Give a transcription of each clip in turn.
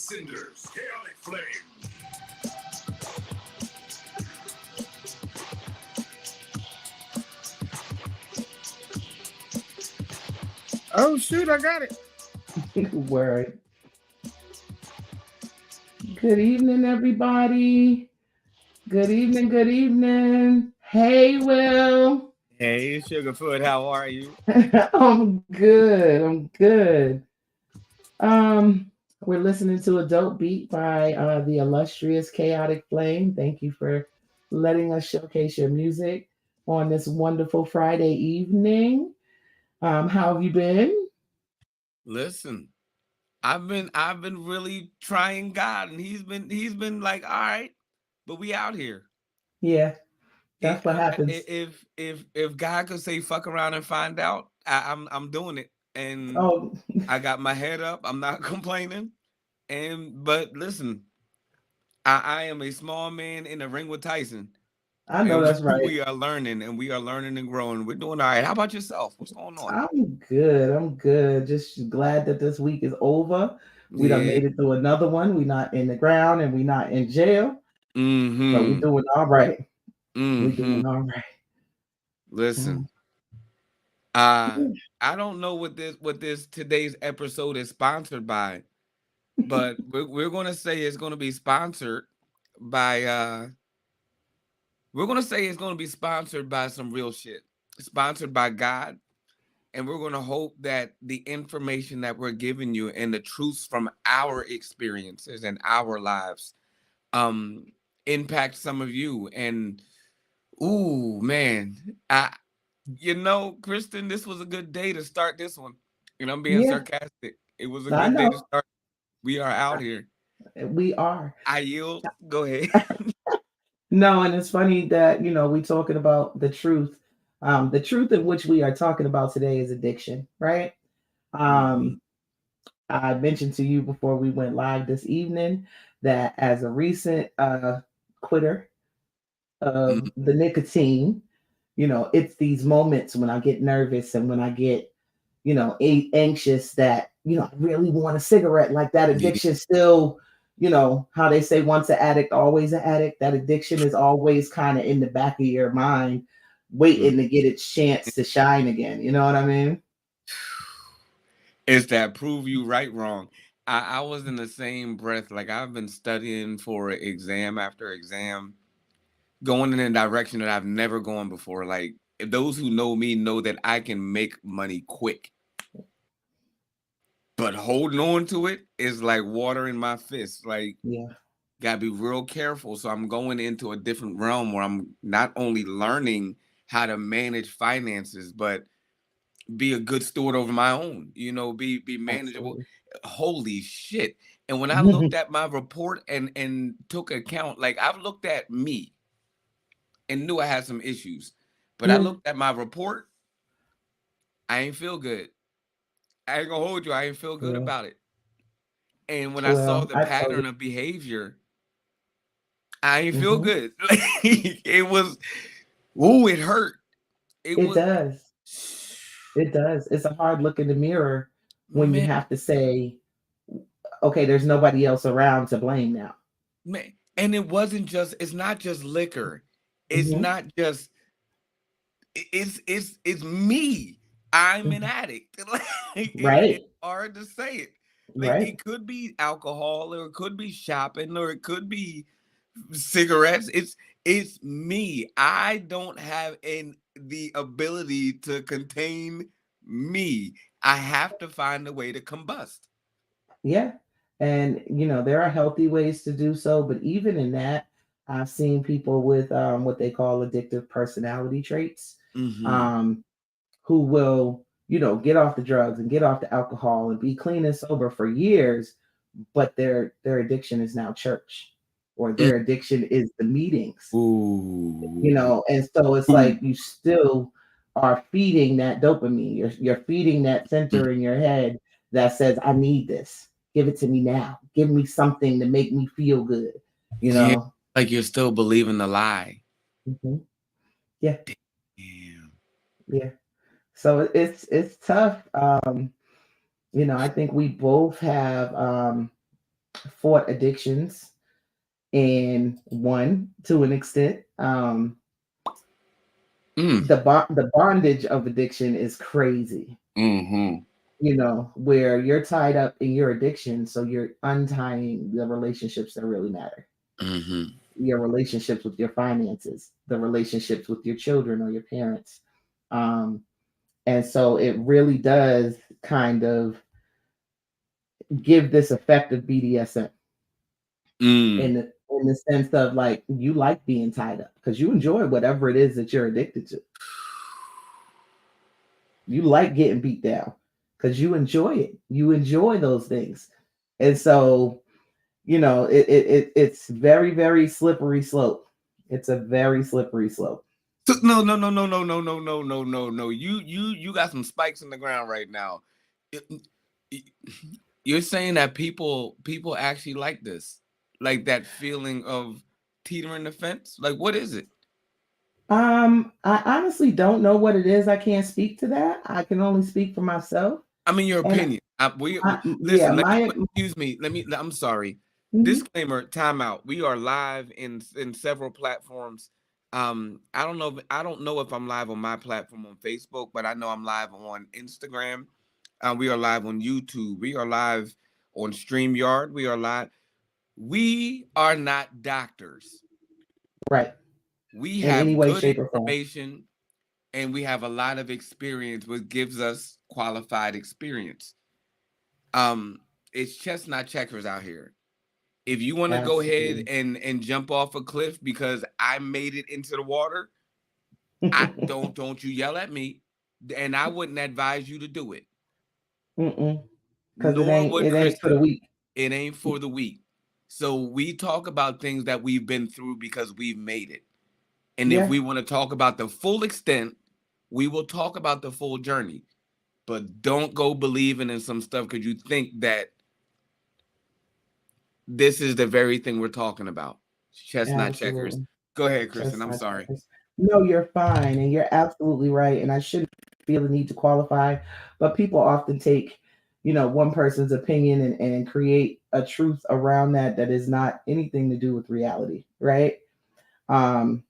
cinders, chaotic flame. Oh shoot, I got it. Word. Good evening, everybody. Good evening. Good evening. Hey, Will. Hey, Sugarfoot, how are you? I'm good. I'm good. Um, we're listening to a dope beat by the illustrious Chaotic Flame. Thank you for letting us showcase your music on this wonderful Friday evening. How have you been? Listen, I've been really trying God, and he's been like, all right, but we out here. Yeah, He, that's what happens. if God could say fuck around and find out, I'm doing it, and Oh, I got my head up. I'm not complaining, but listen, I am a small man in the ring with Tyson, I know and that's right. we are learning, and we are learning and growing. We're doing all right. How about yourself? What's going on? I'm good. I'm good. Just glad that this week is over. We done Yeah. made it through another one. We not in the ground and we not in jail. So we Mm-hmm. doing all right. We Mm-hmm. doing all right. Listen, Mm. uh, I don't know what this today's episode is sponsored by, but we're gonna say it's gonna be sponsored by we're gonna say it's gonna be sponsored by some real shit. Sponsored by God. And we're gonna hope that the information that we're giving you and the truths from our experiences and our lives um impact some of you. And ooh man, Kristen, this was a good day to start this one. And I'm being Yeah, sarcastic. It was a I good day to know. start. We are out here. We are. I yield. Go ahead. No, and it's funny that, we talking about the truth. The truth of which we are talking about today is addiction, right? Mhm. Um, I mentioned to you before we went live this evening that as a recent quitter of the nicotine, it's these moments when I get nervous and when I get, anxious that, I really want a cigarette. Like that Yeah. addiction still, how they say once an addict, always an addict. That addiction is always kind of in the back of your mind, Mm. waiting to get its chance to shine again. You know what I mean? It's that prove you right wrong. I was in the same breath. Like I've been studying for exam after exam, going in a direction that I've never gone before. Like those who know me know that I can make money quick, but holding on to it is like water in my fist. Like Yeah. gotta be real careful. So I'm going into a different realm where I'm not only learning how to manage finances, but be a good steward over my own, be manageable. Absolutely. Holy shit. And when I looked at my report and took account, like I've looked at me and knew I had some issues, but I Yeah. looked at my report, I ain't feel good. I ain't gonna hold you, I ain't feel good Yeah. about it. And when I saw Well, the I told you. pattern of behavior, I ain't feel Hmm. good. Like, it was, ooh, it hurt. It It was, does. It does. It's a hard look in the mirror when you man, have to say, okay, there's nobody else around to blame now. man. And it's not just liquor. It's Hmm. not just it's me. I'm an addict. Like it's Right. hard to say it. Like Right. it could be alcohol, or it could be shopping, or it could be cigarettes. It's me. I don't have the ability to contain me. I have to find a way to combust. Yeah. And, there are healthy ways to do so. But even in that, I've seen people with what they call addictive personality traits, Hmm. um, who will, get off the drugs and get off the alcohol and be clean and sober for years, but their addiction is now church, or their addiction is the meetings, Ooh. and so it's Ooh. like you still are feeding that dopamine. You're feeding that center in your head that says, I need this. Give it to me now. Give me something to make me feel good, you Yeah, know? like you're still believing the lie. Hmm. Yeah, Damn. yeah. So it's tough. I think we both have fought addictions and won to an extent. Mm. The bondage of addiction is crazy. Mm-hmm. Where you're tied up in your addiction, so you're untying the relationships that really matter. Mm-hmm. Your relationships with your finances, the relationships with your children or your parents. Um, and so it really does kind of give this effect of BDSM Mm. in the sense of like you like being tied up because you enjoy whatever it is that you're addicted to. You like getting beat down because you enjoy it. You enjoy those things. And so, it's very, very slippery slope. It's a very slippery slope. So, no, no, no, no, no, no, no, no, no, no, no. You got some spikes in the ground right now. It- it- you're saying that people actually like this, like that feeling of teetering the fence. Like, what is it? I honestly don't know what it is. I can't speak to that. I can only speak for myself. I mean, your And opinion. yeah, Listen. Excuse me. I'm sorry. mhm. Disclaimer. Timeout. We are live in several platforms. I don't know if I'm live on my platform on Facebook, but I know I'm live on Instagram. We are live on YouTube. We are live on StreamYard. We are live. We are not doctors. Right. We In any have way, good shape, or form. information and we have a lot of experience, which gives us qualified experience. Um, it's chestnut checkers out here. If you want to go ahead Absolutely. and jump off a cliff because I made it into the water, I don't you yell at me, and I wouldn't advise you to do it. Mm-mm. Because it Nor ain't would it ain't for the Kristen. weak. It ain't for the weak. So we talk about things that we've been through because we've made it. And if Yeah. we want to talk about the full extent, we will talk about the full journey. But don't go believing in some stuff because you think that this is the very thing we're talking about. Chestnut checkers. Absolutely. Go ahead, Kristen. I'm Chestnut sorry. checkers. No, you're fine, and you're absolutely right. And I shouldn't feel the need to qualify, but people often take, one person's opinion and create a truth around that is not anything to do with reality, right? Um,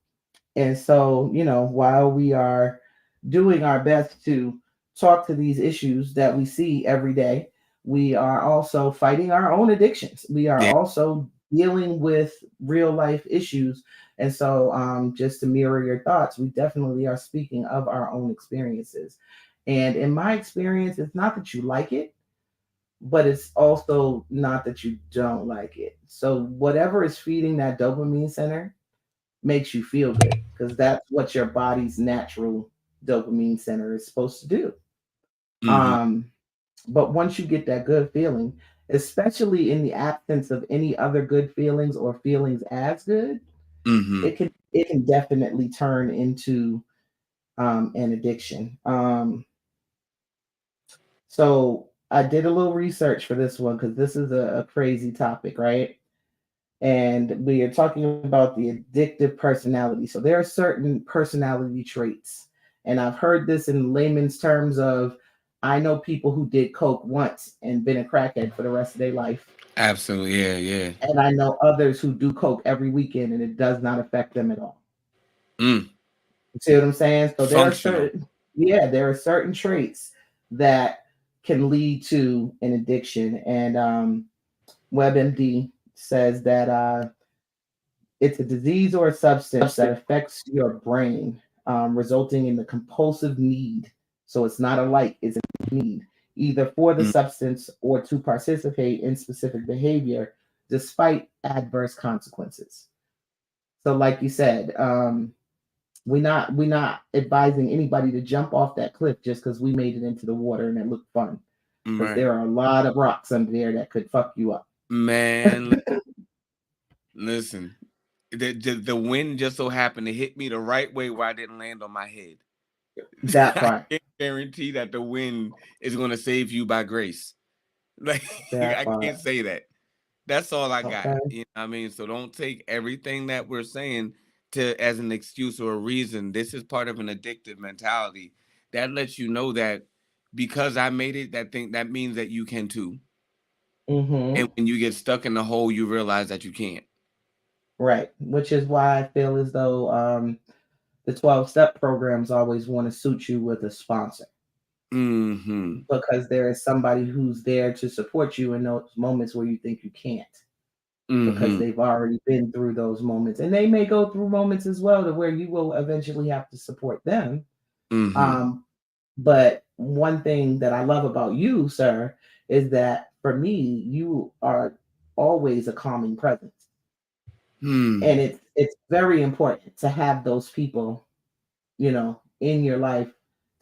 and so, while we are doing our best to talk to these issues that we see every day, we are also fighting our own addictions. We are Yeah. also dealing with real life issues. And so, just to mirror your thoughts, we definitely are speaking of our own experiences. And in my experience, it's not that you like it, but it's also not that you don't like it. So, whatever is feeding that dopamine center makes you feel good because that's what your body's natural dopamine center is supposed to do. Mm-hmm. Um, but once you get that good feeling, especially in the absence of any other good feelings or feelings as good, Mm-hmm. it can definitely turn into an addiction. So I did a little research for this one because this is a crazy topic, right? And we are talking about the addictive personality. So there are certain personality traits, and I've heard this in layman's terms of I know people who did coke once and been a crackhead for the rest of their life, Absolutely. Yeah. Yeah. and I know others who do coke every weekend and it does not affect them at all. Mm. You see what I'm saying? So Functional. there are certain traits that can lead to an addiction, and WebMD says that it's a disease or a substance that affects your brain, resulting in the compulsive need. So it's not a like, it's a need, either for the Mm. substance or to participate in specific behavior despite adverse consequences. So, like you said, we're not advising anybody to jump off that cliff just because we made it into the water and it looked fun. Because Right. there are a lot of rocks under there that could fuck you up. Man, listen. The wind just so happened to hit me the right way where I didn't land on my head. That I part. can't guarantee that the wind is going to save you by grace. Like That I part. can't say that. That's all I got. Okay. You know what I mean? So don't take everything that we're saying to as an excuse or a reason. This is part of an addictive mentality that lets you know that because I made it, that means that you can too. And when you get stuck in the hole, you realize that you can't. Right. Which is why I feel as though the 12-step programs always want to suit you with a sponsor. Because there is somebody who's there to support you in those moments where you think you can't. Because they've already been through those moments. And they may go through moments as well to where you will eventually have to support them. But one thing that I love about you, sir, is that for me, you are always a calming presence. And it's very important to have those people, you know, in your life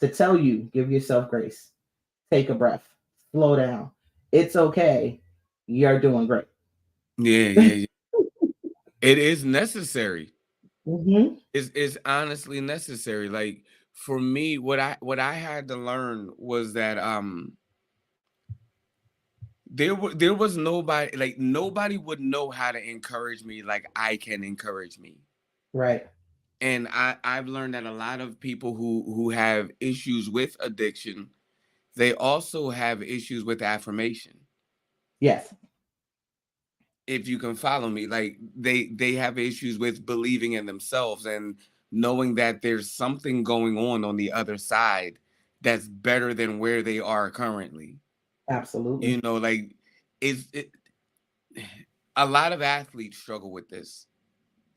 to tell you, give yourself grace, take a breath, slow down. It's okay. You're doing great. Yeah. It is necessary. It's honestly necessary. Like for me, what I had to learn was that there was nobody, like nobody would know how to encourage me like I can encourage me. Right. And I've learned that a lot of people who have issues with addiction, they also have issues with affirmation. Yes. If you can follow me, like they have issues with believing in themselves and knowing that there's something going on the other side that's better than where they are currently. Absolutely. You know, like a lot of athletes struggle with this.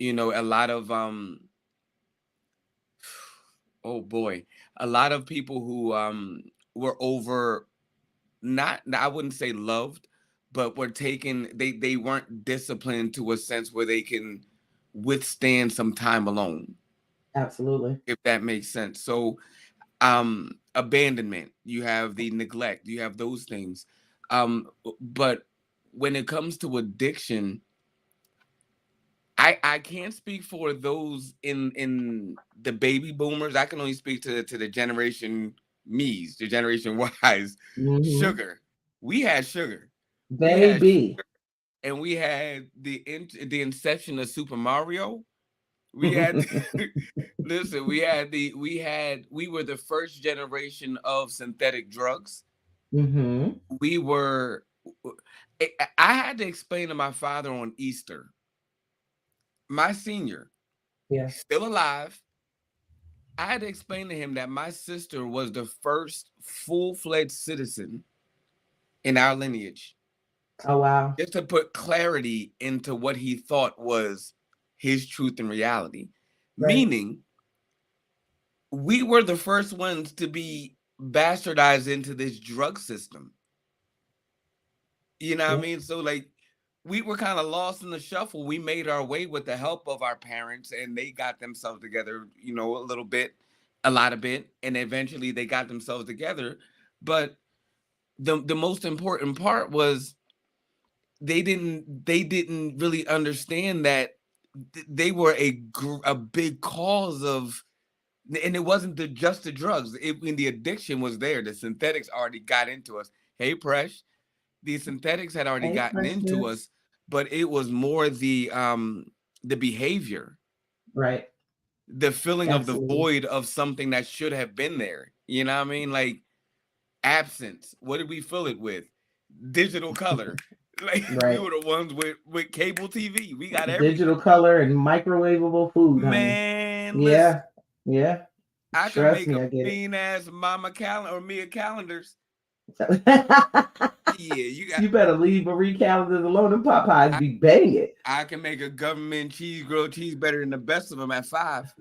You know, a lot of oh boy, a lot of people who were over, not, I wouldn't say loved, but were taken, they weren't disciplined to a sense where they can withstand some time alone. Absolutely. If that makes sense. So abandonment, you have the neglect, you have those things. But when it comes to addiction, I can't speak for those in the baby boomers. I can only speak to the generation me's, the generation Y's. Sugar. We had sugar. Baby. And we had the inception of Super Mario. We had listen, we were the first generation of synthetic drugs. We were, I had to explain to my father on Easter, my senior, still alive. I had to explain to him that my sister was the first full-fledged citizen in our lineage. Oh, wow. Just to put clarity into what he thought was his truth and reality. Right. Meaning, we were the first ones to be bastardized into this drug system. You know what I mean? So, like, we were kind of lost in the shuffle. We made our way with the help of our parents, and they got themselves together, you know, a lot of bit, and eventually they got themselves together. But the most important part was they didn't really understand that they were a big cause of, and it wasn't just the drugs. When the addiction was there, the synthetics already got into us. Hey, Presh. The synthetics had already gotten into us, but it was more the behavior, right? The feeling of the void of something that should have been there. You know what I mean? Like absence. What did we fill it with? Digital color. Like we were the ones with cable TV. We got everything. Digital color and microwavable food. Man, honey. Yeah. I can make a mean ass Mama calendar or Mia calendars. Yeah, you better leave Marie calendars alone. And Popeyes be banging. I can make a government grilled cheese better than the best of them at 5.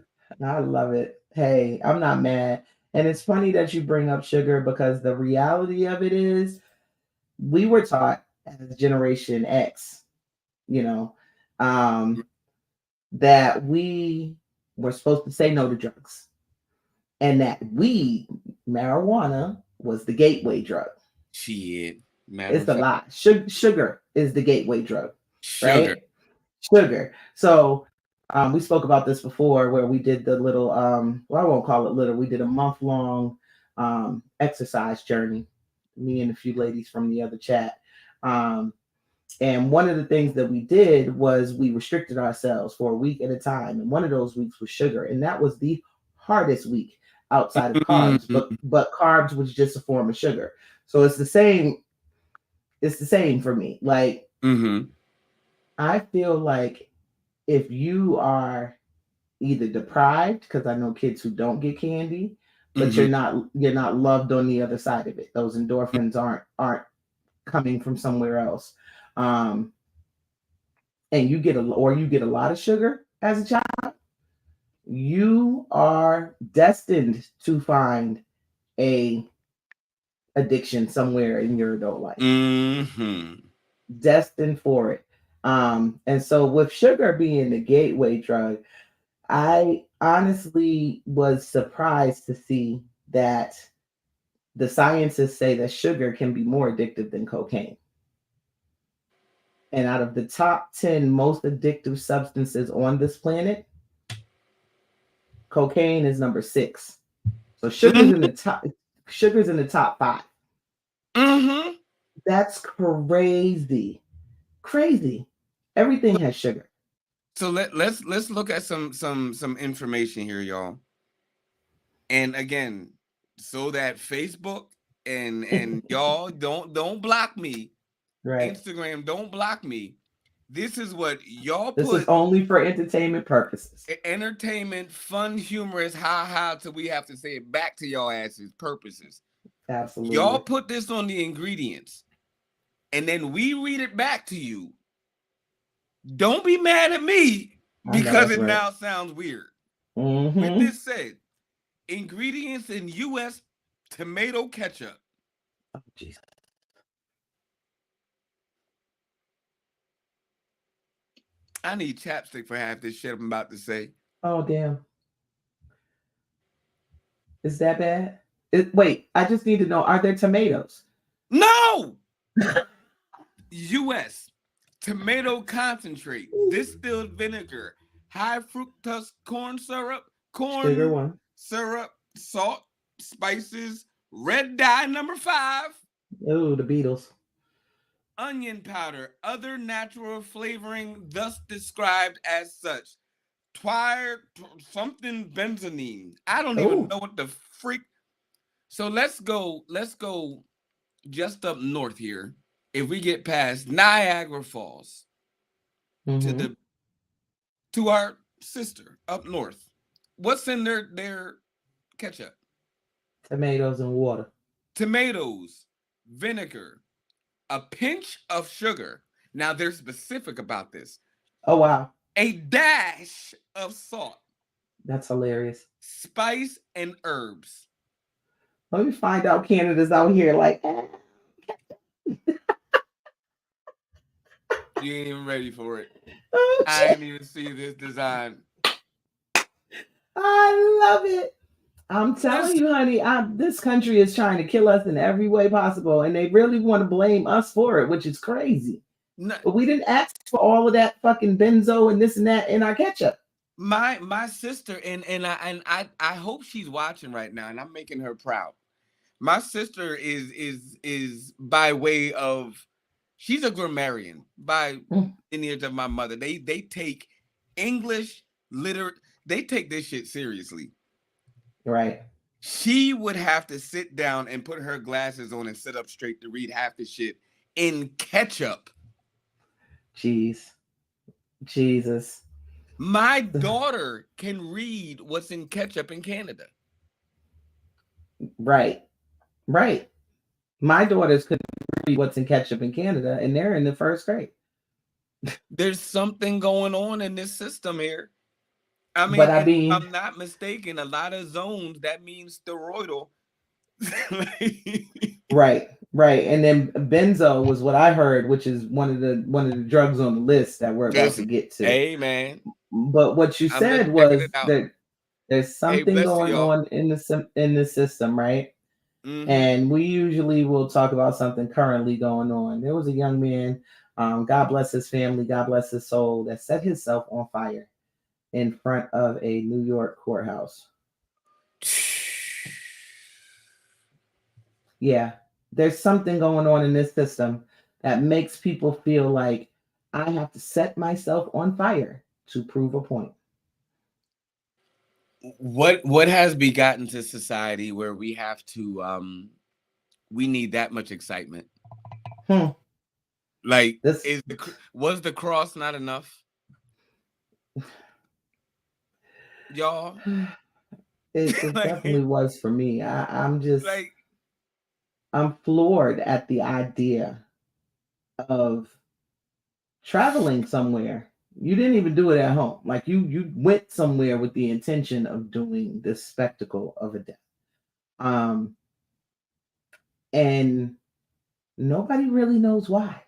I love it. Hey, I'm not mad. And it's funny that you bring up sugar, because the reality of it is we were taught as Generation X, you know, that we were supposed to say no to drugs, and that marijuana was the gateway drug. Shit. It's a lie. Sugar is the gateway drug. Right? Sugar. So we spoke about this before, where we did the little well, I won't call it little, we did a month-long exercise journey, me and a few ladies from the other chat. And one of the things that we did was we restricted ourselves for a week at a time. And one of those weeks was sugar. And that was the hardest week outside of carbs, but carbs was just a form of sugar. So it's the same it's the same for me. Like, Mm-hmm. I feel like if you are either deprived, because I know kids who don't get candy, but Mm-hmm. you're not loved on the other side of it. Those endorphins aren't coming from somewhere else. Um, and you get a lot of sugar as a child, you are destined to find a addiction somewhere in your adult life. Mm-hmm. Destined for it. And so with sugar being the gateway drug, I honestly was surprised to see that the scientists say that sugar can be more addictive than cocaine. And out of the top 10 most addictive substances on this planet, cocaine is number 6. So sugar's in the top 5. Mm-hmm. That's crazy. Crazy. Everything has sugar. So let's look at some information here, y'all. And again, so that Facebook and y'all don't block me. Right. Instagram, don't block me. This is what y'all This is put: only for entertainment purposes. entertainment, fun, humorous, ha till we have to say it back to y'all asses purposes. Y'all Absolutely. put this on the ingredients, and then we read it back to you. Don't be mad at me I know because that's it right. now sounds weird. With Mm-hmm. this said, ingredients in U.S. tomato ketchup. Oh, Jesus. I need chapstick for half this shit I'm about to say. Oh, damn. Is that bad? Wait, I just need to know, are there tomatoes? No! U.S. tomato concentrate, distilled vinegar, high fructose corn Sugar one. syrup, salt, spices, red dye number 5, Oh, the Beatles. onion powder, other natural flavoring, thus described as such. Something benzene. I don't even Oh. know what the freak. So let's go just up north here. If we get past Niagara Falls Mm-hmm. to our sister up north, what's in their ketchup? Tomatoes and water. Tomatoes, vinegar, a pinch of sugar. Now they're specific about this. Oh, wow. A dash of salt, That's hilarious. spice, and herbs. Let me find out Canada's out here like, You ain't even ready for it. oh, I ain't even see this design. I love it. I'm telling Listen, you, honey, this country is trying to kill us in every way possible, and they really want to blame us for it, which is crazy. But we didn't ask for all of that fucking benzo and this and that in our ketchup. my sister and I hope she's watching right now, and I'm making her proud. My sister is by way of, she's a grammarian by Mm. lineage of my mother. They take English they take this shit seriously. Right. She would have to sit down and put her glasses on and sit up straight to read half the shit in ketchup. Jeez. Jesus. My daughter can read what's in ketchup in Canada. Right. Right. My daughters could read what's in ketchup in Canada, and they're in the first grade. There's something going on in this system here. I But mean, I and if mean, I'm not mistaken, a lot of zones, that means steroidal. right, right. And then benzo was what I heard, which is one of the drugs on the list that we're about to Listen, get to. hey man, But what you I'm just said checking was it out. that there's Hey, something bless you, going y'all. on in the system, right? Mm-hmm. And we usually will talk about something currently going on. There was a young man, God bless his family, God bless his soul, that set himself on fire in front of a New York courthouse. Yeah, there's something going on in this system that makes people feel like I have to set myself on fire to prove a point. What has begotten to society where we have to we need that much excitement? Like, This was the cross not enough, y'all? it like, definitely was for me. like, I'm floored at the idea of traveling somewhere. You didn't even do it at home. Like you went somewhere with the intention of doing this spectacle of a death. Um, and nobody really knows why.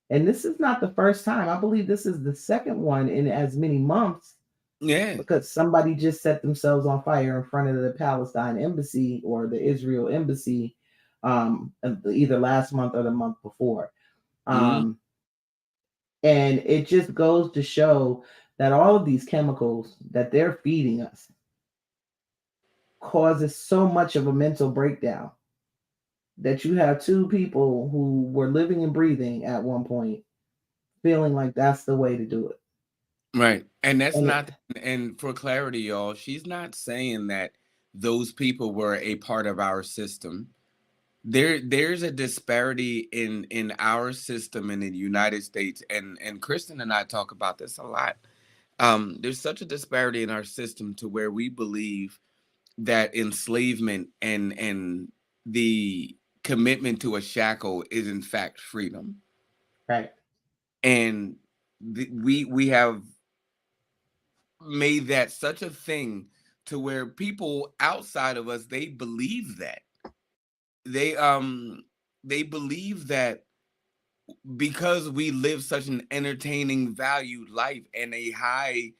And this is not the first time. I believe this is the second one in as many months yeah, because somebody just set themselves on fire in front of the Palestine embassy or the Israel embassy either last month or the month before. mhm, Um, and it just goes to show that all of these chemicals that they're feeding us causes so much of a mental breakdown that you have two people who were living and breathing at one point feeling like that's the way to do it. right. And that's And not. And for clarity, y'all, she's not saying that those people were a part of our system. There's a disparity in our system in the United States, and Kristen and I talk about this a lot. There's such a disparity in our system to where we believe that enslavement and the commitment to a shackle is in fact freedom, right, and we have made that such a thing to where people outside of us, they believe that they um they believe that because we live such an entertaining, valued life and a high,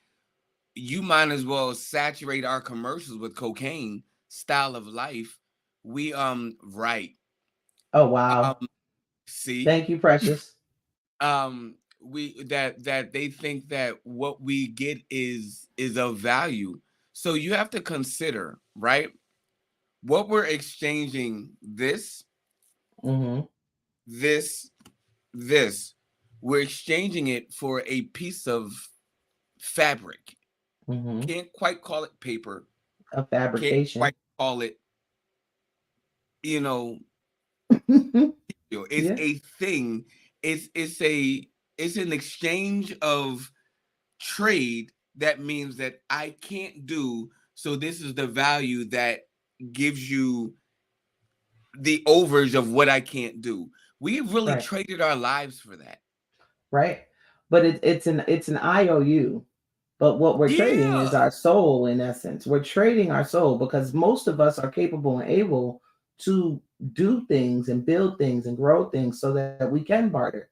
you might as well saturate our commercials with cocaine style of life. We right. oh wow, Um see, thank you, Precious. we that they think that what we get is of value. So you have to consider, right? What we're exchanging, Mm-hmm. this, this, we're exchanging it for a piece of fabric. Mm-hmm. Can't quite call it paper. A Can't fabrication. quite call it, you know, it's Yeah, a thing. It's an exchange of trade that means that I can't do. So this is the value that gives you the overage of what I can't do. We've really right, traded our lives for that. right. But it's an IOU. But what we're trading is Yeah. our soul in essence. We're trading our soul because most of us are capable and able to do things and build things and grow things so that we can barter.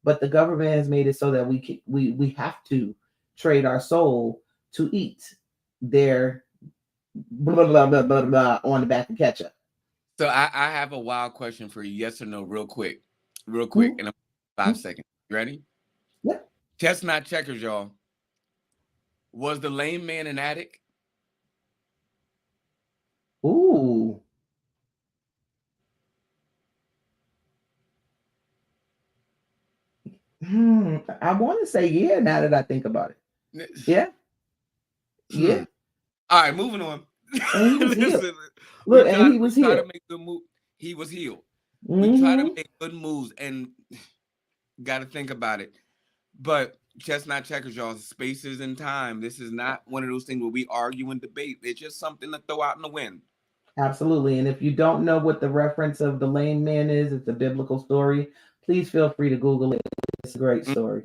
But the government has made it so that we have to trade our soul to eat their blah blah blah blah blah on the back of ketchup. So I have a wild question for you. Yes or no, real quick, in 5 seconds. You ready? Yeah. Chestnut checkers, y'all. Was the lame man an addict? Ooh. I want to say yeah. Now that I think about it, yeah, yeah. All right, moving on. And he was healed. Listen, Look, and he we was try to healed. make good move. He was healed. We try to Hmm. make good moves and got to think about it. But chestnut checkers, y'all, spaces and time. This is not one of those things where we argue and debate. It's just something to throw out in the wind. Absolutely. And if you don't know what the reference of the lame man is, it's a biblical story. Please feel free to Google it. It's a great Mm. story.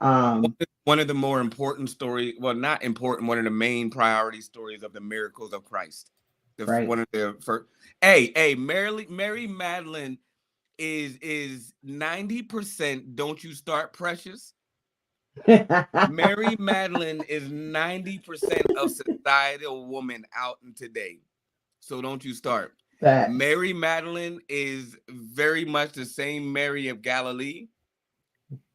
Um, One of the more important stories, well, not important, one of the main priority stories of the miracles of Christ. right. One of the first. Hey, Mary Magdalene is 90%. Don't you start, precious. Mary Magdalene is 90% of societal woman out in today. So don't you start. Facts. Mary Magdalene is very much the same Mary of Galilee,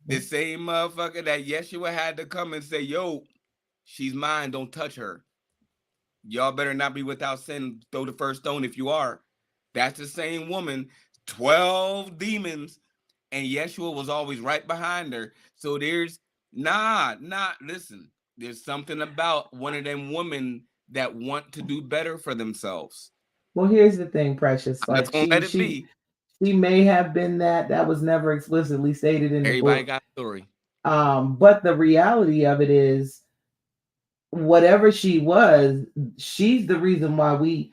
the same motherfucker that Yeshua had to come and say, yo, she's mine, don't touch her. Y'all better not be without sin. Throw the first stone if you are. That's the same woman, 12 demons, and Yeshua was always right behind her. So there's listen, there's something about one of them women that want to do better for themselves. Well, here's the thing, Precious. I'm just Like gonna let it be. She may have been that. That was never explicitly stated in the Everybody book. got a story. But the reality of it is, whatever she was, she's the reason why we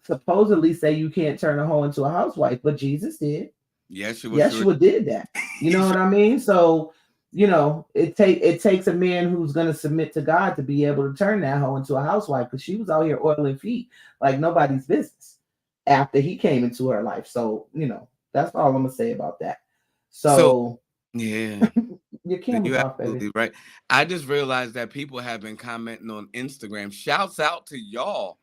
supposedly say you can't turn a hoe into a housewife, but Jesus did. Yeshua did that. You know what I mean? So, it takes a man who's going to submit to God to be able to turn that hoe into a housewife, because she was out here oiling feet like nobody's business after he came into her life. So, that's all I'm gonna say about that. So yeah. your camera's You're off, baby. absolutely right. I just realized that people have been commenting on Instagram. Shouts out to y'all.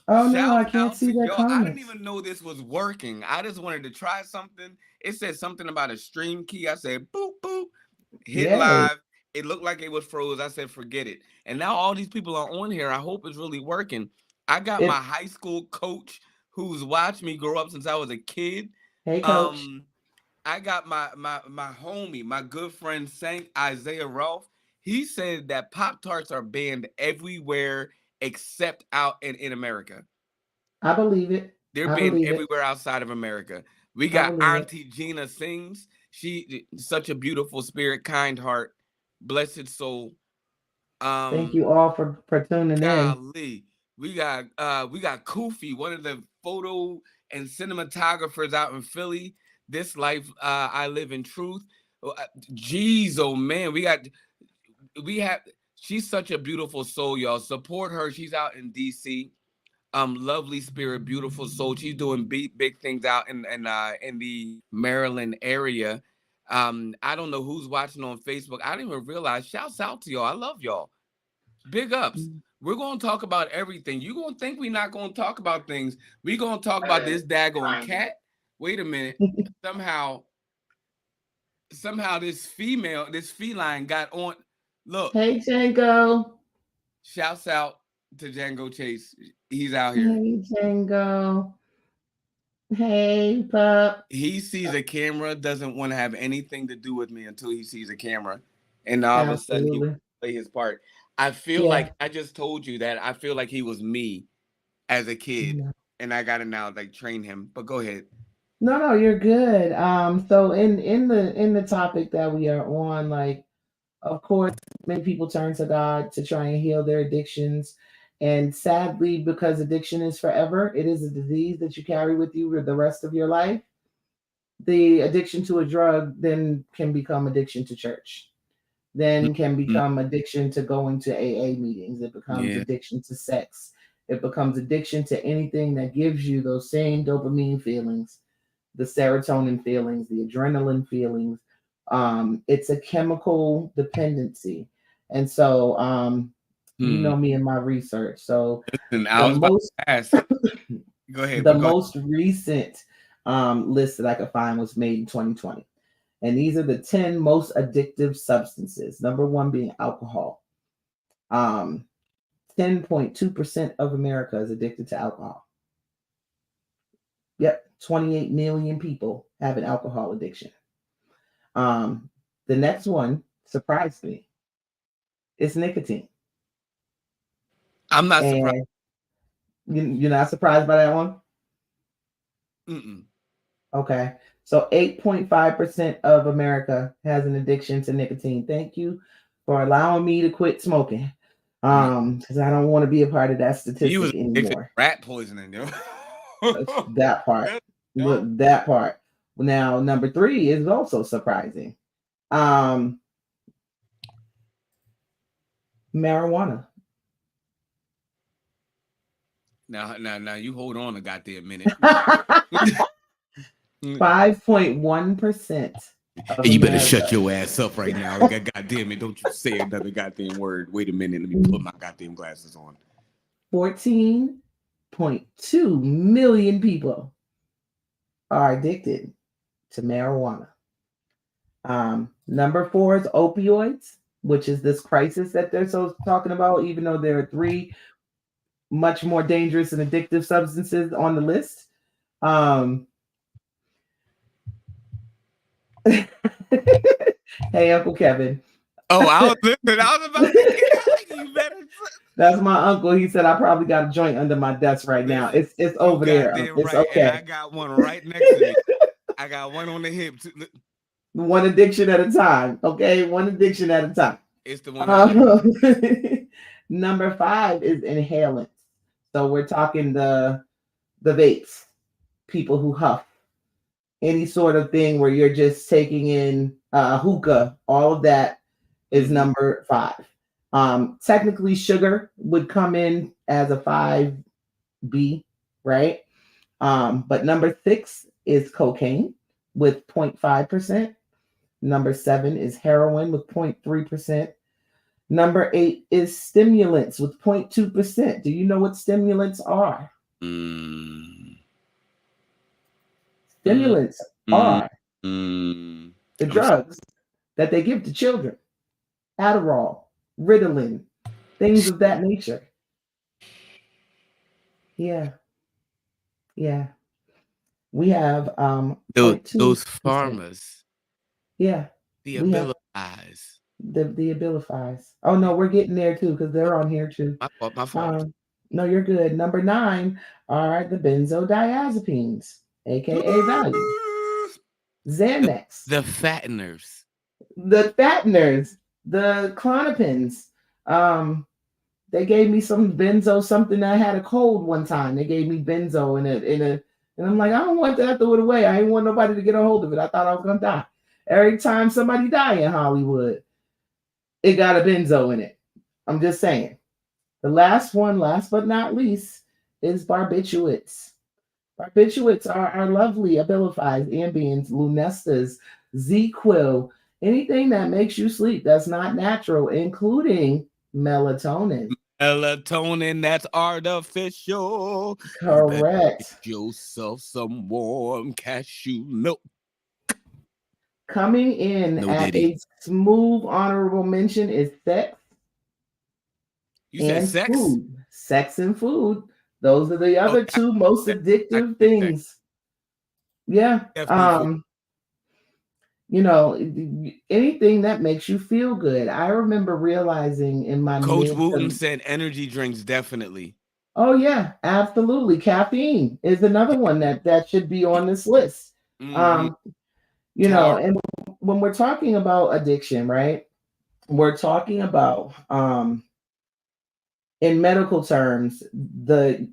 Oh no, I can't see their comments. I didn't even know this was working. I just wanted to try something. It said something about a stream key. I said boop boop, hit live. It looked like it was froze. I said forget it. And now all these people are on here. I hope it's really working. I got my high school coach who's watched me grow up since I was a kid. Hey, coach. I got my homie, my good friend Saint Isaiah Rolfe. He said that Pop-Tarts are banned everywhere except out in America. I believe it. They're banned everywhere outside of America. We got Auntie Gina Sings. She such a beautiful spirit, kind heart, blessed soul. Thank you all for tuning in. We got Kofi, one of the photo and cinematographers out in Philly. This life I live in truth. Jeez, oh man, she's such a beautiful soul, y'all. Support her. She's out in DC. Lovely spirit, beautiful soul. She's doing big things out in the Maryland area. I don't know who's watching on Facebook. I didn't even realize. Shouts out to y'all. I love y'all. Big ups. We're going to talk about everything. You're going to think we're not going to talk about things. We're going to talk about this daggone cat. Wait a minute. Somehow this feline got on. Look. Hey, Django. Shouts out to Django Chase. He's out here. Hey, Django. Hey, pup. He sees a camera, doesn't want to have anything to do with me until he sees a camera. And all of a sudden he will play his part. I feel like I just told you that I feel like he was me as a kid. And I gotta now train him. But go ahead. No, you're good. So in the topic that we are on, of course, many people turn to God to try and heal their addictions. And sadly, because addiction is forever, it is a disease that you carry with you for the rest of your life. The addiction to a drug then can become addiction to church, then can become addiction to going to AA meetings. It becomes addiction to sex. It becomes addiction to anything that gives you those same dopamine feelings, the serotonin feelings, the adrenaline feelings. It's a chemical dependency. And so, you know me and my research. So go ahead. The most recent list that I could find was made in 2020. And these are the 10 most addictive substances. Number 1 being alcohol. 10.2% of America is addicted to alcohol. Yep, 28 million people have an alcohol addiction. The next one surprised me. It's nicotine. I'm not surprised. You're not surprised by that one? Mm-mm. Okay. So 8.5% of America has an addiction to nicotine. Thank you for allowing me to quit smoking. Because I don't want to be a part of that statistic anymore. Rat poisoning, yo. That part. Look, that part. Now, number 3 is also surprising. Marijuana. Now, you hold on a goddamn minute. 5.1%. You better shut your ass up right now. God damn it, don't you say another goddamn word. Wait a minute, let me put my goddamn glasses on. 14.2 million people are addicted to marijuana. Number 4 is opioids, which is this crisis that they're talking about, even though there are 3 much more dangerous and addictive substances on the list. Hey, Uncle Kevin. Oh, I was listening. I was about to say, you better. That's my uncle. He said I probably got a joint under my desk right now. Listen, It's you over there. goddamn It's right. And okay. I got one right next to me. I got one on the hip. Too. One addiction at a time. Okay, one addiction at a time. It's the one. I Number 5 is inhalants. So we're talking the vapes, people who huff, any sort of thing where you're just taking in hookah. All of that is number 5. Technically, sugar would come in as a 5B, right? But number 6 is cocaine with 0.5%. Number 7 is heroin with 0.3%. Number 8 is stimulants with 0.2%. Do you know what stimulants are? Stimulants are the drugs that they give to children. Adderall, Ritalin, things of that nature. Yeah. Yeah. We have those farmers. Yeah. The We have abilifies. the abilifies. Oh no, we're getting there too because they're on here too. My fault. No, you're good. Number 9 are the benzodiazepines, aka Valium, Xanax, The fatteners, the fatteners, the Clonopins. They gave me some benzo, something I had a cold one time. They gave me benzo and I'm like, I don't want that, throw it away. I didn't want nobody to get a hold of it. I thought I was gonna die. Every time somebody die in Hollywood, it got a benzo in it. I'm just saying. The last one, last but not least, is barbiturates. Barbiturates are our lovely Abilifies, Ambiens, Lunestas, ZQuil, anything that makes you sleep that's not natural, including melatonin. Melatonin, that's artificial. Correct. You yourself some warm cashew milk. Coming in at a smooth honorable mention is sex. You said sex? Food. Sex and food. Those are the other two most addictive things. Yeah. You know, anything that makes you feel good. I remember realizing in my Coach Wooten said energy drinks definitely. Oh yeah, absolutely. Caffeine is another one that should be on this list. You know, and when we're talking about addiction, right? We're talking about in medical terms, the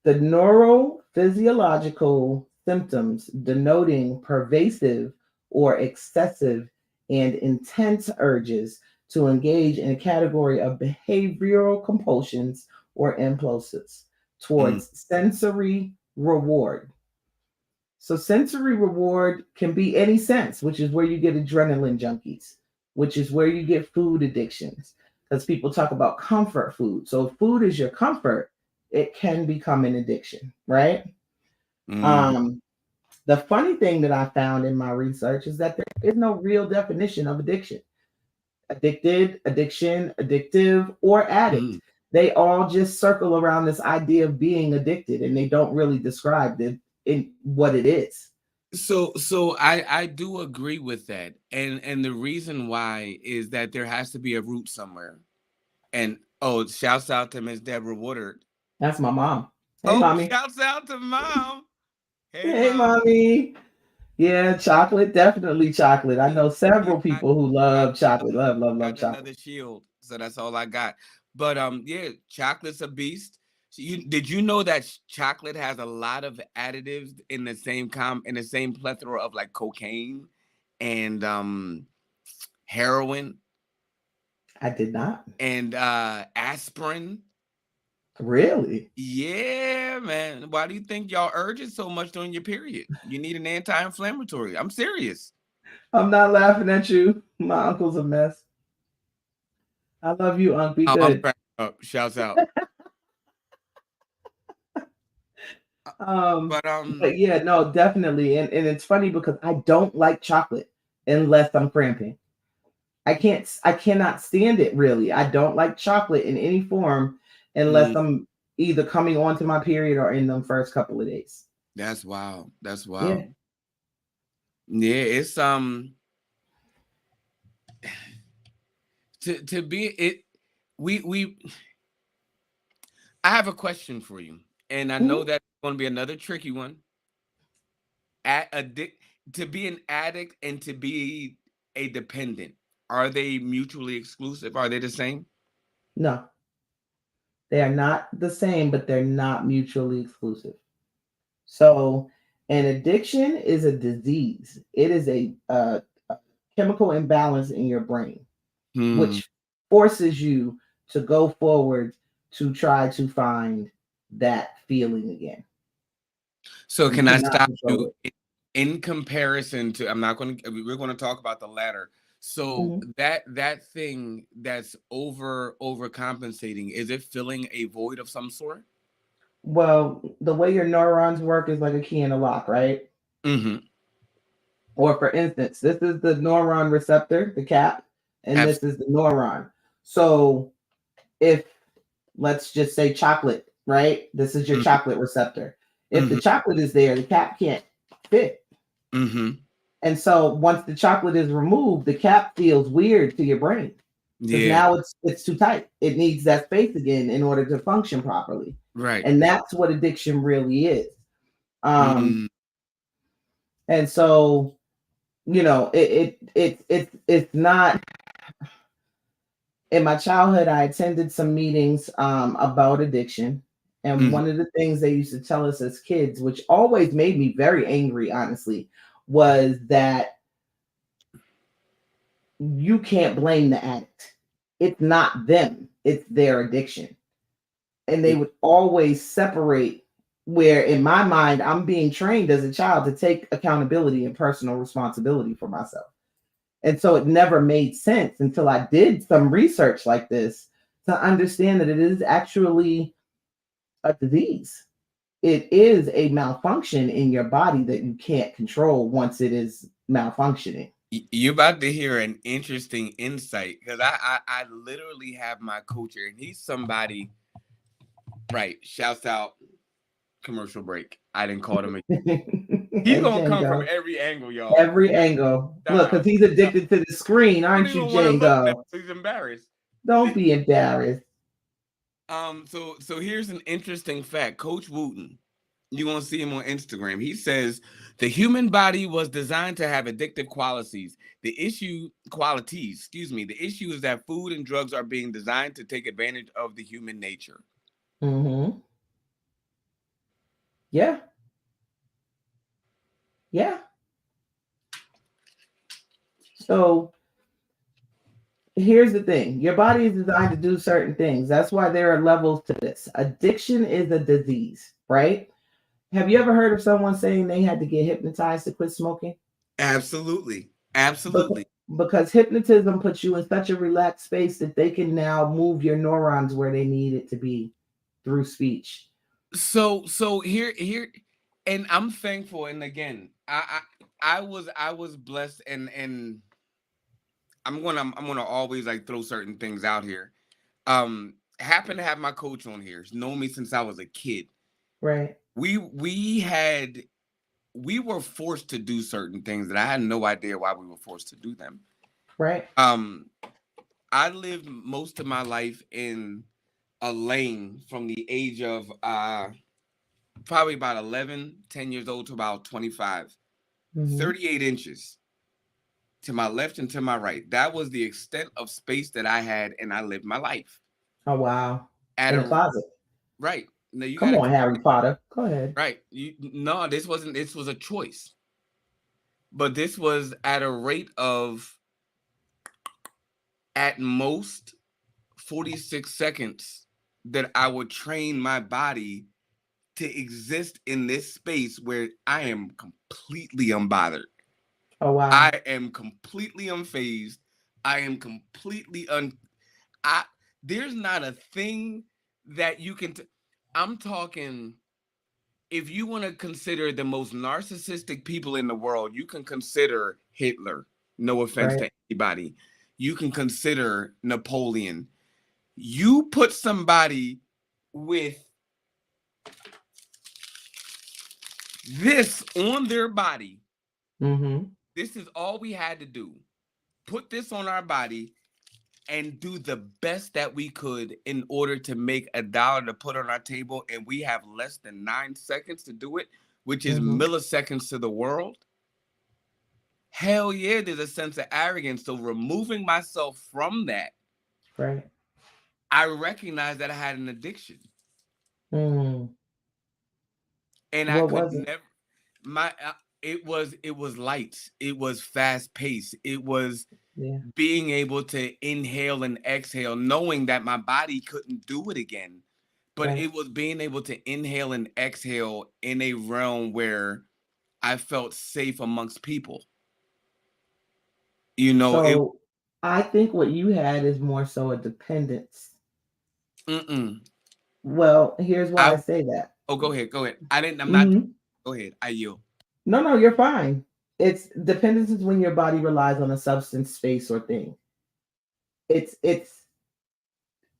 neurophysiological symptoms denoting pervasive or excessive and intense urges to engage in a category of behavioral compulsions or impulses towards sensory reward. So sensory reward can be any sense, which is where you get adrenaline junkies, which is where you get food addictions, because people talk about comfort food. So if food is your comfort, it can become an addiction, right? The funny thing that I found in my research is that there is no real definition of addiction. Addicted, addiction, addictive, or addict. They all just circle around this idea of being addicted, and they don't really describe in what it is. So I do agree with that. And the reason why is that there has to be a root somewhere. And shouts out to Miss Deborah Woodard. That's my mom. Hey, mommy. Shouts out to mom. Hey, mommy. Yeah, chocolate, definitely chocolate. I know several people who love chocolate. Love chocolate. Another shield. So that's all I got. But yeah, chocolate's a beast. Did you know that chocolate has a lot of additives in the same plethora of like cocaine and heroin? I did not. And aspirin. Really? Yeah, man. Why do you think y'all urge it so much during your period? You need an anti-inflammatory. I'm serious. I'm not laughing at you. My uncle's a mess. I love you, Unc. Be good. I'm cracking up. Shouts out. But yeah, no, definitely. And it's funny because I don't like chocolate unless I'm cramping. I cannot stand it really. I don't like chocolate in any form unless I'm either coming on to my period or in the first couple of days. That's wild. That's wild. Yeah, it's to be it. We I have a question for you, and I know that's going to be another tricky one. To be an addict and to be a dependent, are they mutually exclusive? Are they the same? No, they are not the same, but they're not mutually exclusive. So, an addiction is a disease. It is a chemical imbalance in your brain, Hmm. which forces you to go forward to try to find that feeling again. So You can I cannot stop control you it. in comparison to? I'm not going to. We're going to talk about the latter. So Mhm. that thing that's overcompensating, is it filling a void of some sort? Well, the way your neurons work is like a key and a lock, right? Mm-hmm. Or for instance, this is the neuron receptor, the cap, and this is the neuron. So if let's just say chocolate, right? This is your Absolutely. chocolate receptor. If the Mm-hmm. chocolate is there, the cap can't fit. Mm-hmm. And so once the chocolate is removed, the cap feels weird to your brain because Yeah. now it's too tight. It needs that space again in order to function properly. Right. And that's what addiction really is. Um, Mm. and so it's not. In my childhood, I attended some meetings about addiction. And Mhm. one of the things they used to tell us as kids, which always made me very angry, honestly, was that you can't blame the addict. It's not them, it's their addiction. And they would always separate, where in my mind, I'm being trained as a child to take accountability and personal responsibility for myself. And so it never made sense until I did some research like this to understand that it is actually a disease. It is a malfunction in your body that you can't control once it is malfunctioning. You're about to hear an interesting insight because I literally have my coach here, and he's somebody. Right. Shouts out, commercial break. I didn't call him. He's Hey, gonna come from Django. every angle, y'all. Every angle. Look, Time. because he's addicted to the screen, I don't aren't you, even want to look now. Django? He's embarrassed. Don't be embarrassed. So here's an interesting fact. Coach Wooten, you're gonna see him on Instagram. He says the human body was designed to have addictive qualities. Excuse me. The issue is that food and drugs are being designed to take advantage of the human nature. Mm-hmm. Yeah. Yeah. So here's the thing, your body is designed to do certain things. That's why there are levels to this. Addiction is a disease, right? Have you ever heard of someone saying they had to get hypnotized to quit smoking? Absolutely. Because, Absolutely. because hypnotism puts you in such a relaxed space that they can now move your neurons where they need it to be through speech. So here, and I'm thankful. And again, I was blessed, and I'm gonna always like throw certain things out here. Happen to have my coach on here. He's known me since I was a kid. Right, We were forced to do certain things that I had no idea why we were forced to do them. right. Um, I lived most of my life in a lane from the age of probably about 11, 10 years old to about 25, Mm-hmm. 38 inches to my left and to my right. That was the extent of space that I had, and I lived my life Oh, wow. at In a a closet. right. Now you got Come to on, Harry Potter. Go ahead. right. No, this wasn't. This was a choice, but this was at a rate of at most 46 seconds that I would train my body to exist in this space where I am completely unbothered. Oh, wow. I am completely unfazed. I am completely I there's not a thing that you can I'm talking, if you want to consider the most narcissistic people in the world, you can consider Hitler. No offense Right. to anybody. You can consider Napoleon. You put somebody with this on their body. Mm-hmm. This is all we had to do. Put this on our body. and do the best that we could in order to make $1 to put on our table, and we have less than 9 seconds to do it, which is Mm-hmm. milliseconds to the world, hell yeah, there's a sense of arrogance. So removing myself from that, Right. I recognized that I had an addiction. Mm. And I What could was it? never it was lights. It was fast paced. It was Yeah. being able to inhale and exhale, knowing that my body couldn't do it again. But Right. it was being able to inhale and exhale in a realm where I felt safe amongst people. You know, it So I think what you had is more so a dependence. mm-mm. Well, here's why I I say that. oh go ahead, go ahead. I'm not Hmm. go ahead. I yield. No, no, you're fine. It's dependence is when your body relies on a substance, space, or thing. It's it's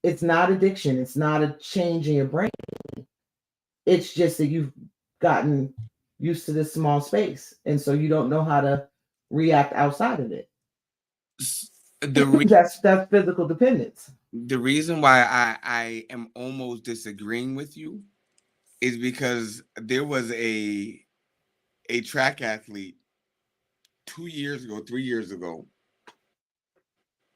it's not addiction. It's not a change in your brain. It's just that you've gotten used to this small space, and so you don't know how to react outside of it. The re- That's physical dependence. the reason why I am almost disagreeing with you is because there was a track athlete 2 years ago, 3 years ago,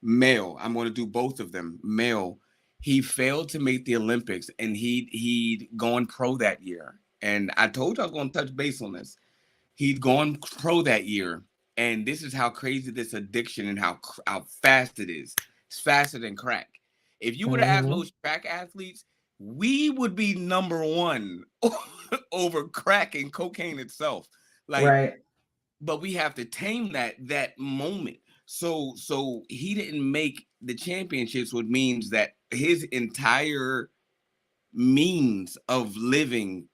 male. I'm going to do both of them. Male. He failed to make the Olympics, and he'd gone pro that year. And I told you I was going to touch base on this. He'd gone pro that year, and this is how crazy this addiction and how fast it is. It's faster than crack. If you would have asked Hmm. those track athletes, we would be number one over crack and cocaine itself. Like, Right. but we have to tame that moment. So he didn't make the championships, which means that his entire means of living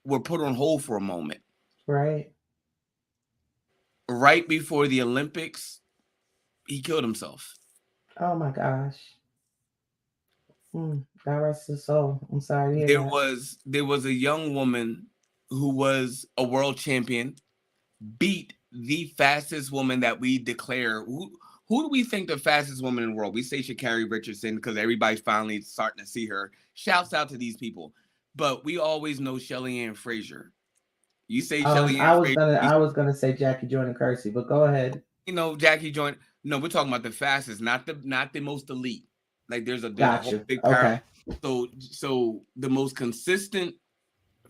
were put on hold for a moment. Right. Right before the Olympics, he killed himself. Oh my gosh. God rest his soul. I'm sorry to hear There that. was a young woman who was a world champion, beat the fastest woman that we declare. Who do we think the fastest woman in the world? We say Sha'Carri Richardson because everybody's finally starting to see her. Shouts out to these people. But we always know Shelly Ann Frazier. You say Shelly Ann Frazier, I was gonna say Jackie Jordan Kersey, but go ahead. you know Jackie Joint. No, we're talking about the fastest, not the most elite. Like there's a whole Gotcha. big power. Okay. So the most consistent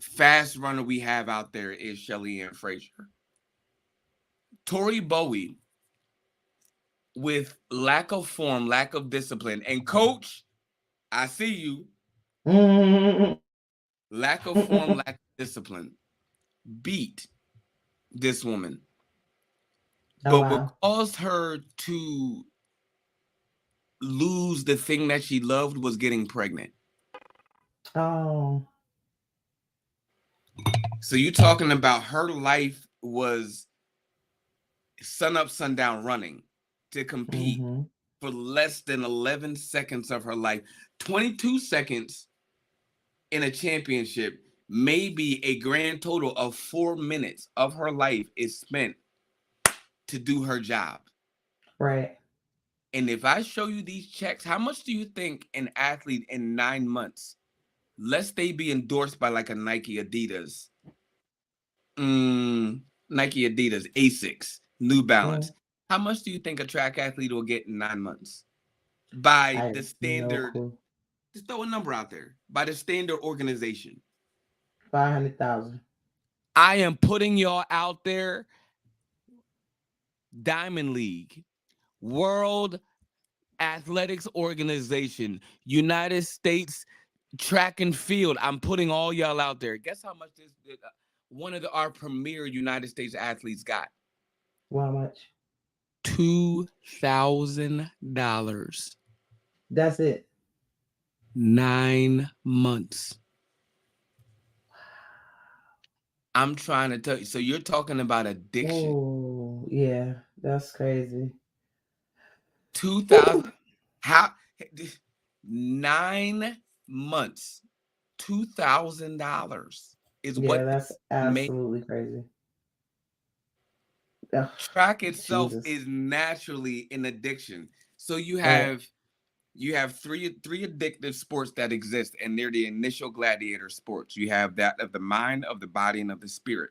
fast runner we have out there is Shelly Ann Frazier. Tori Bowie, with lack of form, lack of discipline, and coach, I see you. Mm-mm-mm-mm. Lack of form, lack of discipline, beat this woman. Oh But what wow. caused her to lose the thing that she loved was getting pregnant. Oh. So you're talking about her life was sun up, sundown running to compete Mm-hmm. for less than 11 seconds of her life. 22 seconds in a championship, maybe a grand total of 4 minutes of her life is spent to do her job. Right. And if I show you these checks, how much do you think an athlete in 9 months, lest they be endorsed by like a Nike, Adidas, Nike, Adidas, Asics, New Mm. Balance, how much do you think a track athlete will get in 9 months? By I the have no standard, clue. just throw a number out there, by the standard organization. 500,000. I am putting y'all out there. Diamond League, World Athletics Organization, United States Track and Field. I'm putting all y'all out there. Guess how much this one of our premier United States athletes got? Well, how much? $2,000. That's it. 9 months. I'm trying to tell you. So you're talking about addiction. Oh yeah, that's crazy. 2,000. How? 9 months. $2,000 is Yeah, what that's this made. absolutely crazy. Ugh, Track itself Jesus. is naturally an addiction. So you Right. have three addictive sports that exist, and they're the initial gladiator sports. You have that of the mind, of the body, and of the spirit.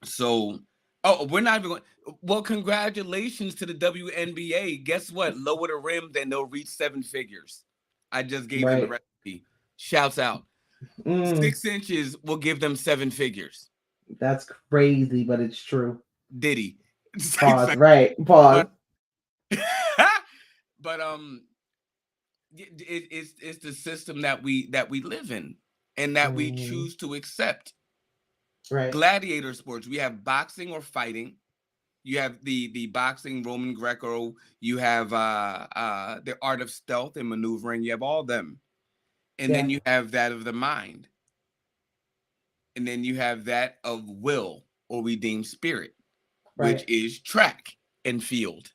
So, oh, we're not even going. Well, congratulations to the WNBA. Guess what? Lower the rim, then they'll reach seven figures. I just gave them the Right. recipe. Shouts out. Mm, 6 inches will give them seven figures. that's crazy, but it's true. Diddy. Pause. Right. Pause. but but it's the system that we live in and that we Mhm. choose to accept. Right. Gladiator sports. We have boxing or fighting. You have the boxing, Roman Greco. You have the art of stealth and maneuvering. You have all them, and then Yeah. you have that of the mind, and then you have that of will or redeemed spirit, which Right. is track and field.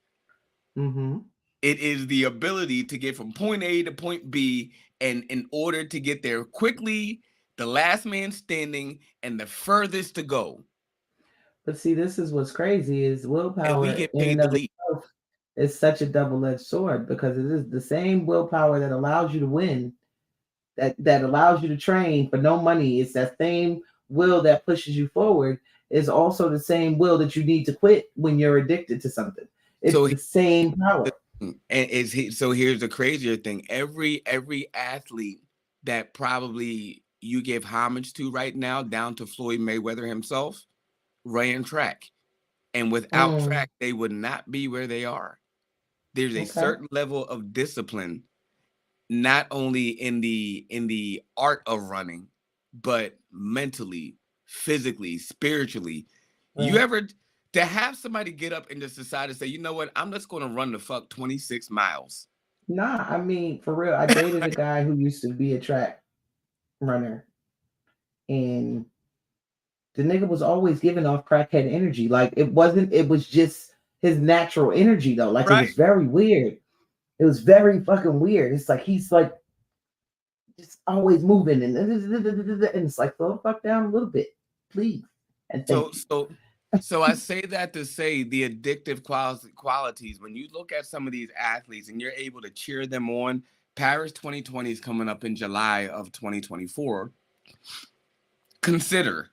Mm-hmm. It is the ability to get from point A to point B, and in order to get there quickly, the last man standing and the furthest to go. But see, this is what's crazy is And we willpower get in and paid to of lead. itself is such a double-edged sword because it is the same willpower that allows you to win, that allows you to train for no money. It's that same will that pushes you forward is also the same will that you need to quit when you're addicted to something. It's So the same power. so here's the crazier thing. Every athlete that probably you give homage to right now, down to Floyd Mayweather himself, ran track. And without Mm, track, they would not be where they are. There's a okay. certain level of discipline, not only in the art of running, but mentally, physically, spiritually. You Right. ever to have somebody get up and just decide to say, you know what, I'm just gonna run the fuck 26 miles. Nah, I mean, for real, I dated a Like, guy who used to be a track runner, and the nigga was always giving off crackhead energy. Like it was just his natural energy though. Like it was right. very weird. It was very fucking weird. It's like he's like just always moving and it's like slow the fuck down a little bit, please. And So thank you. so so I say that to say the addictive qualities, when you look at some of these athletes and you're able to cheer them on. Paris 2020 is coming up in July of 2024. Consider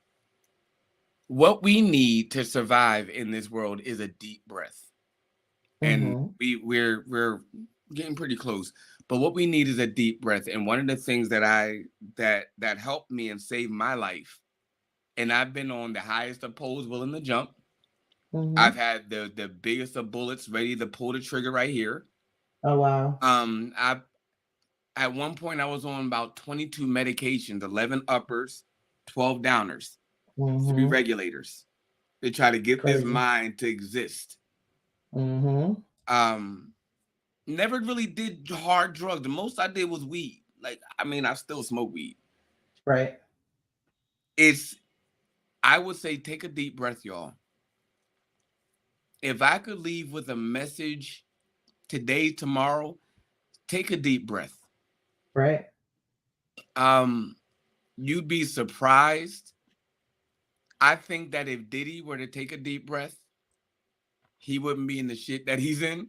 what we need to survive in this world is a deep breath. And Mm-hmm. we're getting pretty close. But what we need is a deep breath. And one of the things that helped me and saved my life, and I've been on the highest of poles willing to jump. I've Mm-hmm. had the biggest of bullets ready to pull the trigger right here. Oh wow. I At one point I was on about 22 medications, 11 uppers, 12 downers, 3 Mm-hmm. regulators to try to get this Crazy. mind to exist. Mm-hmm. Um, Never really did hard drugs. The most I did was weed. Like, I mean, I still smoke weed. Right. It's, I would say, take a deep breath, y'all. If I could leave with a message today, tomorrow, take a deep breath. Right. Um, you'd be surprised. I think that if Diddy were to take a deep breath, he wouldn't be in the shit that he's in.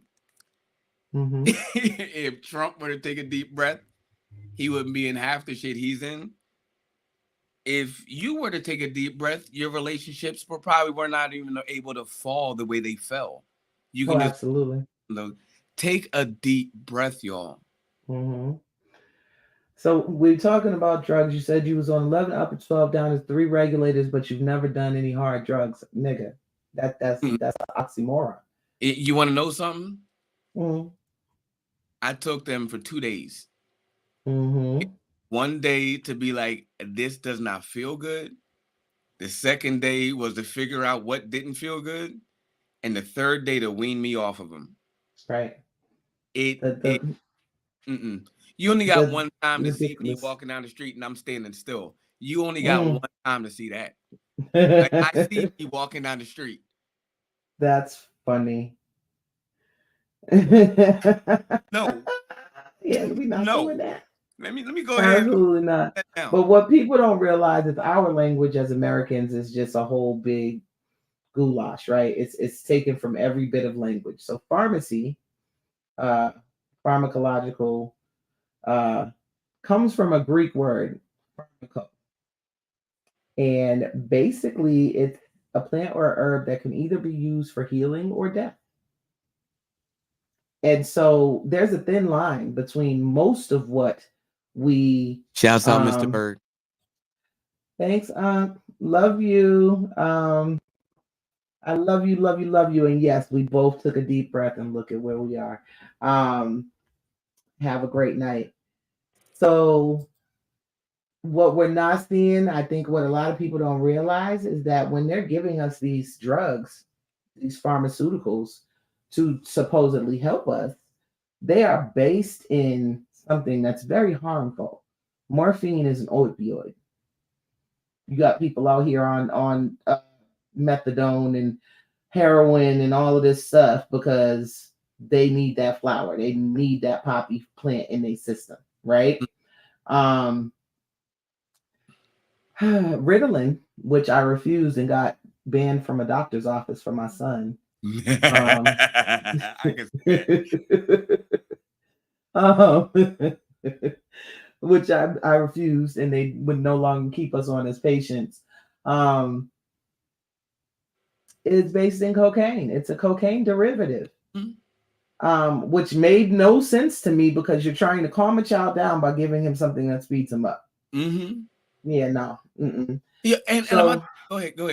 Mm-hmm. If Trump were to take a deep breath, he wouldn't be in half the shit he's in. If you were to take a deep breath, your relationships were not even able to fall the way they fell. You Oh, can just, absolutely. you know, take a deep breath, y'all. Mm-hmm. So we're talking about drugs. You said you was on 11 up and 12 down as 3 regulators, but you've never done any hard drugs, nigga. Mm. That's an oxymoron. You want to know something? Mm-hmm. I took them for 2 days. Mm-hmm. One day to be like, this does not feel good. The second day was to figure out what didn't feel good. And the third day to wean me off of them. Right. It, The it, the mm-mm. You only got the one time to see me ridiculous. walking down the street and I'm standing still. You only got Mm. one time to see that. Like, I see me walking down the street. That's funny. Yeah, No, we not doing no. that. Let me go ahead and Absolutely not. put that down. But what people don't realize is our language as Americans is just a whole big goulash, right? It's taken from every bit of language. So pharmacy uh, pharmacological comes from a Greek word, pharmaco, and basically it's a plant or a herb that can either be used for healing or death. And so there's a thin line between most of what we Shouts out, Mr. Bird. thanks, love you. I love you, love you, love you. And yes, we both took a deep breath and look at where we are. Have a great night. So what we're not seeing, I think what a lot of people don't realize is that when they're giving us these drugs, these pharmaceuticals to supposedly help us, they are based in something that's very harmful. Morphine is an opioid. You got people out here on methadone and heroin and all of this stuff because they need that flower. They need that poppy plant in their system, right? Ritalin, which I refused and got banned from a doctor's office for my son. Which I refused, and they would no longer keep us on as patients. It's based in cocaine. It's a cocaine derivative, which made no sense to me because you're trying to calm a child down by giving him something that speeds him up. Mm-hmm. Yeah, no. Mm-mm. Yeah, and go ahead. No, please. no,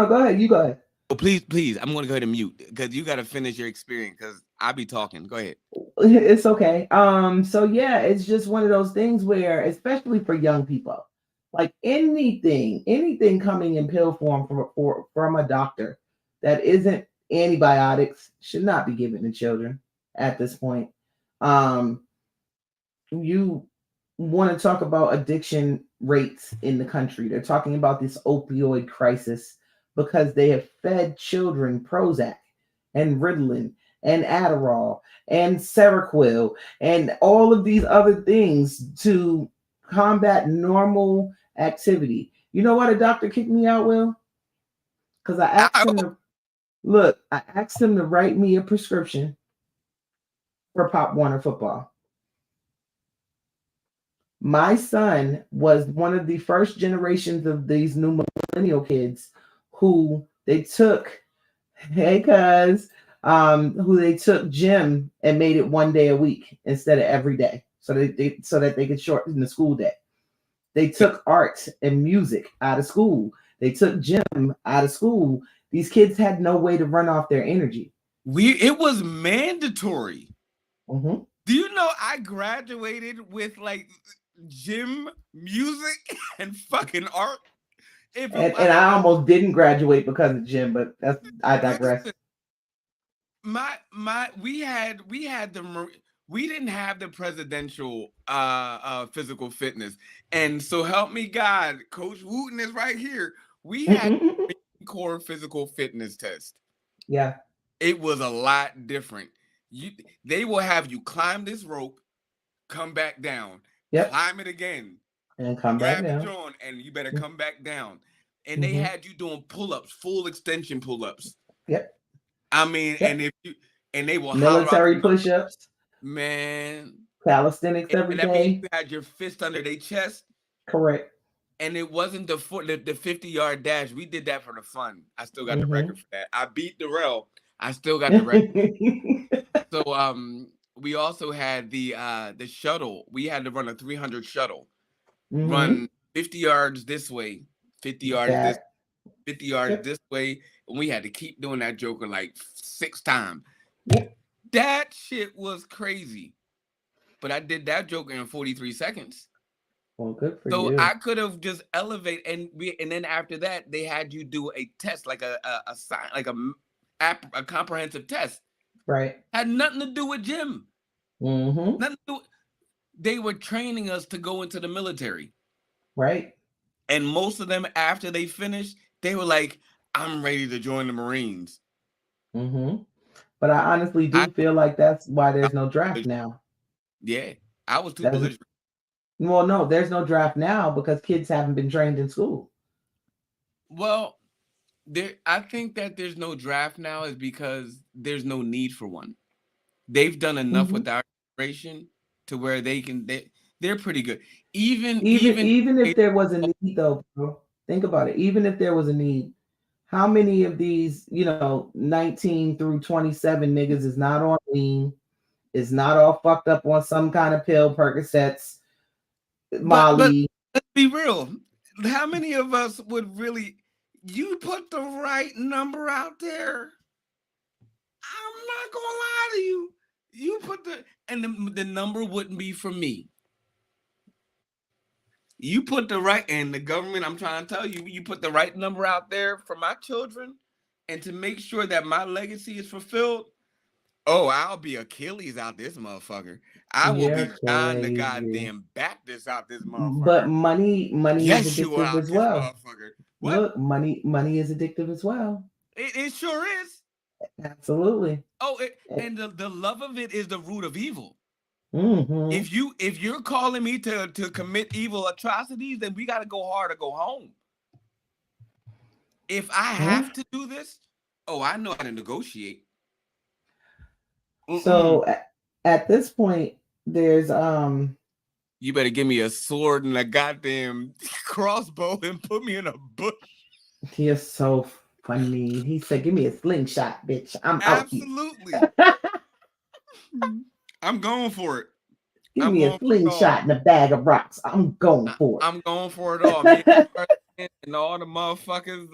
go ahead. You go ahead. Oh, please. I'm going to go ahead and mute because you got to finish your experience because I'll be talking. Go ahead. It's okay. So yeah, it's just one of those things where, especially for young people, like anything coming in pill form from a doctor that isn't antibiotics should not be given to children at this point. You want to talk about addiction rates in the country. They're talking about this opioid crisis because they have fed children Prozac and Ritalin and Adderall and Seroquel and all of these other things to combat normal activity. You know why the doctor kicked me out, Will? Because I asked him to write me a prescription for Pop Warner football. My son was one of the first generations of these new millennial kids who they took, who they took gym and made it one day a week instead of every day, so that they could shorten the school day. They took art and music out of school. They took gym out of school. These kids had no way to run off their energy. It was mandatory. Mm-hmm. Do you know I graduated with like gym, music, and fucking art? And I almost didn't graduate because of gym, but I digress. We didn't have the presidential physical fitness, and so help me God, Coach Wooten is right here. We had core physical fitness test. Yeah, it was a lot different. They will have you climb this rope, come back down, climb it again, and come back down. John, and you better come back down. And they had you doing pull-ups, full extension pull-ups. Yep. I mean, and they will military push-ups, man, calisthenics every day. You had your fist under their chest. Correct. And it wasn't the 50-yard dash. We did that for the fun. I still got the record for that. I beat Darrell. I still got the record. So we also had the shuttle. We had to run a 300 shuttle. Run 50 yards this way, 50 yards 50 yards this way. And we had to keep doing that joker like 6 times. That shit was crazy. But I did that joker in 43 seconds. Well, good for you. So I could have just elevated, and then after that, they had you do a test, like a comprehensive test. Right. Had nothing to do with gym. Nothing to do. They were training us to go into the military. Right. And most of them, after they finished, they were like, "I'm ready to join the Marines." But I honestly do feel like that's why there's no draft now. Yeah, I was too belligerent. Well, no, there's no draft now because kids haven't been trained in school. Well, I think that there's no draft now is because there's no need for one. they've done enough with Mhm. our generation to where they're pretty good. Even Even if there was a need though, bro, think about it. Even if there was a need, how many of these, 19 through 27 niggas is not on lean, is not all fucked up on some kind of pill, Percocets, but Molly. let's be real. How many of us would really you put the right number out there? I'm not gonna lie to you. You put the number wouldn't be for me. You put the right and the government, I'm trying to tell you, you put the right number out there for my children and to make sure that my legacy is fulfilled. Oh, I'll be Achilles out this motherfucker. I will You're be John the crazy. goddamn Baptist out this But motherfucker. money is Yeshua addictive out as this well. motherfucker. What? Look, money is addictive as well. It sure is. Absolutely. Oh, and the love of it is the root of evil. Mm-hmm. If you're calling me to commit evil atrocities, then we got to go hard or go home. If I have to do this, oh, I know how to negotiate. So at this point, there's You better give me a sword and a goddamn crossbow and put me in a bush. He is so funny. He said, "Give me a slingshot, bitch. I'm Absolutely. out here." I'm going for it. Give me a slingshot and a bag of rocks. I'm going for it. I'm going for it all. Me and all the motherfuckers,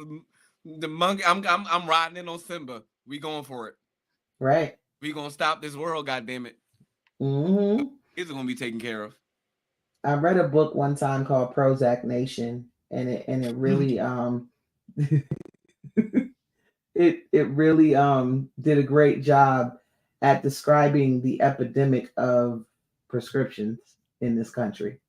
the monkey. I'm riding in on Simba. We going for it. Right. We gonna stop this world. Goddamn it. Mm-hmm. Kids are gonna be taken care of. I read a book one time called Prozac Nation, and it really it really did a great job at describing the epidemic of prescriptions in this country.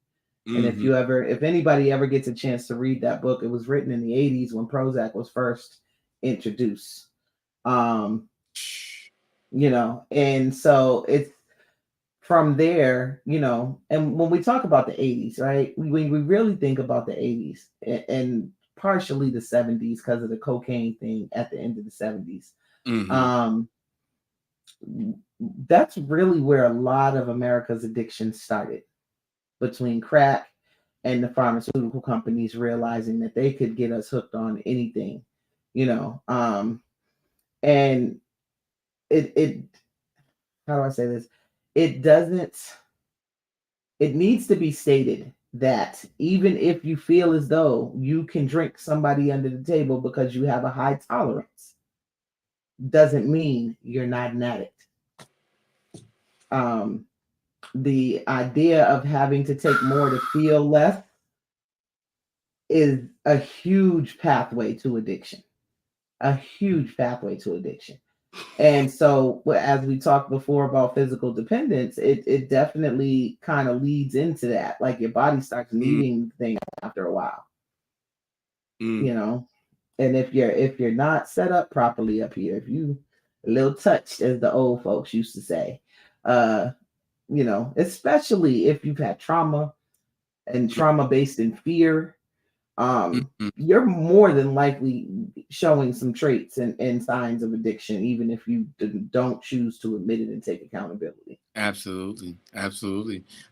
And if anybody ever gets a chance to read that book, it was written in the 80s when Prozac was first introduced. And so it's from there, and when we talk about the 80s, right, when we really think about the 80s and partially the 70s because of the cocaine thing at the end of the 70s, that's really where a lot of America's addiction started, between crack and the pharmaceutical companies realizing that they could get us hooked on anything, and it how do I say this? It needs to be stated that even if you feel as though you can drink somebody under the table because you have a high tolerance, doesn't mean you're not an addict. The idea of having to take more to feel less is a huge pathway to addiction. And so, as we talked before about physical dependence, it definitely kind of leads into that. Like your body starts needing things after a while, And if you're not set up properly up here, if you a little touched, as the old folks used to say, especially if you've had trauma and trauma based in fear, you're more than likely showing some traits and signs of addiction, even if you don't choose to admit it and take accountability. Absolutely.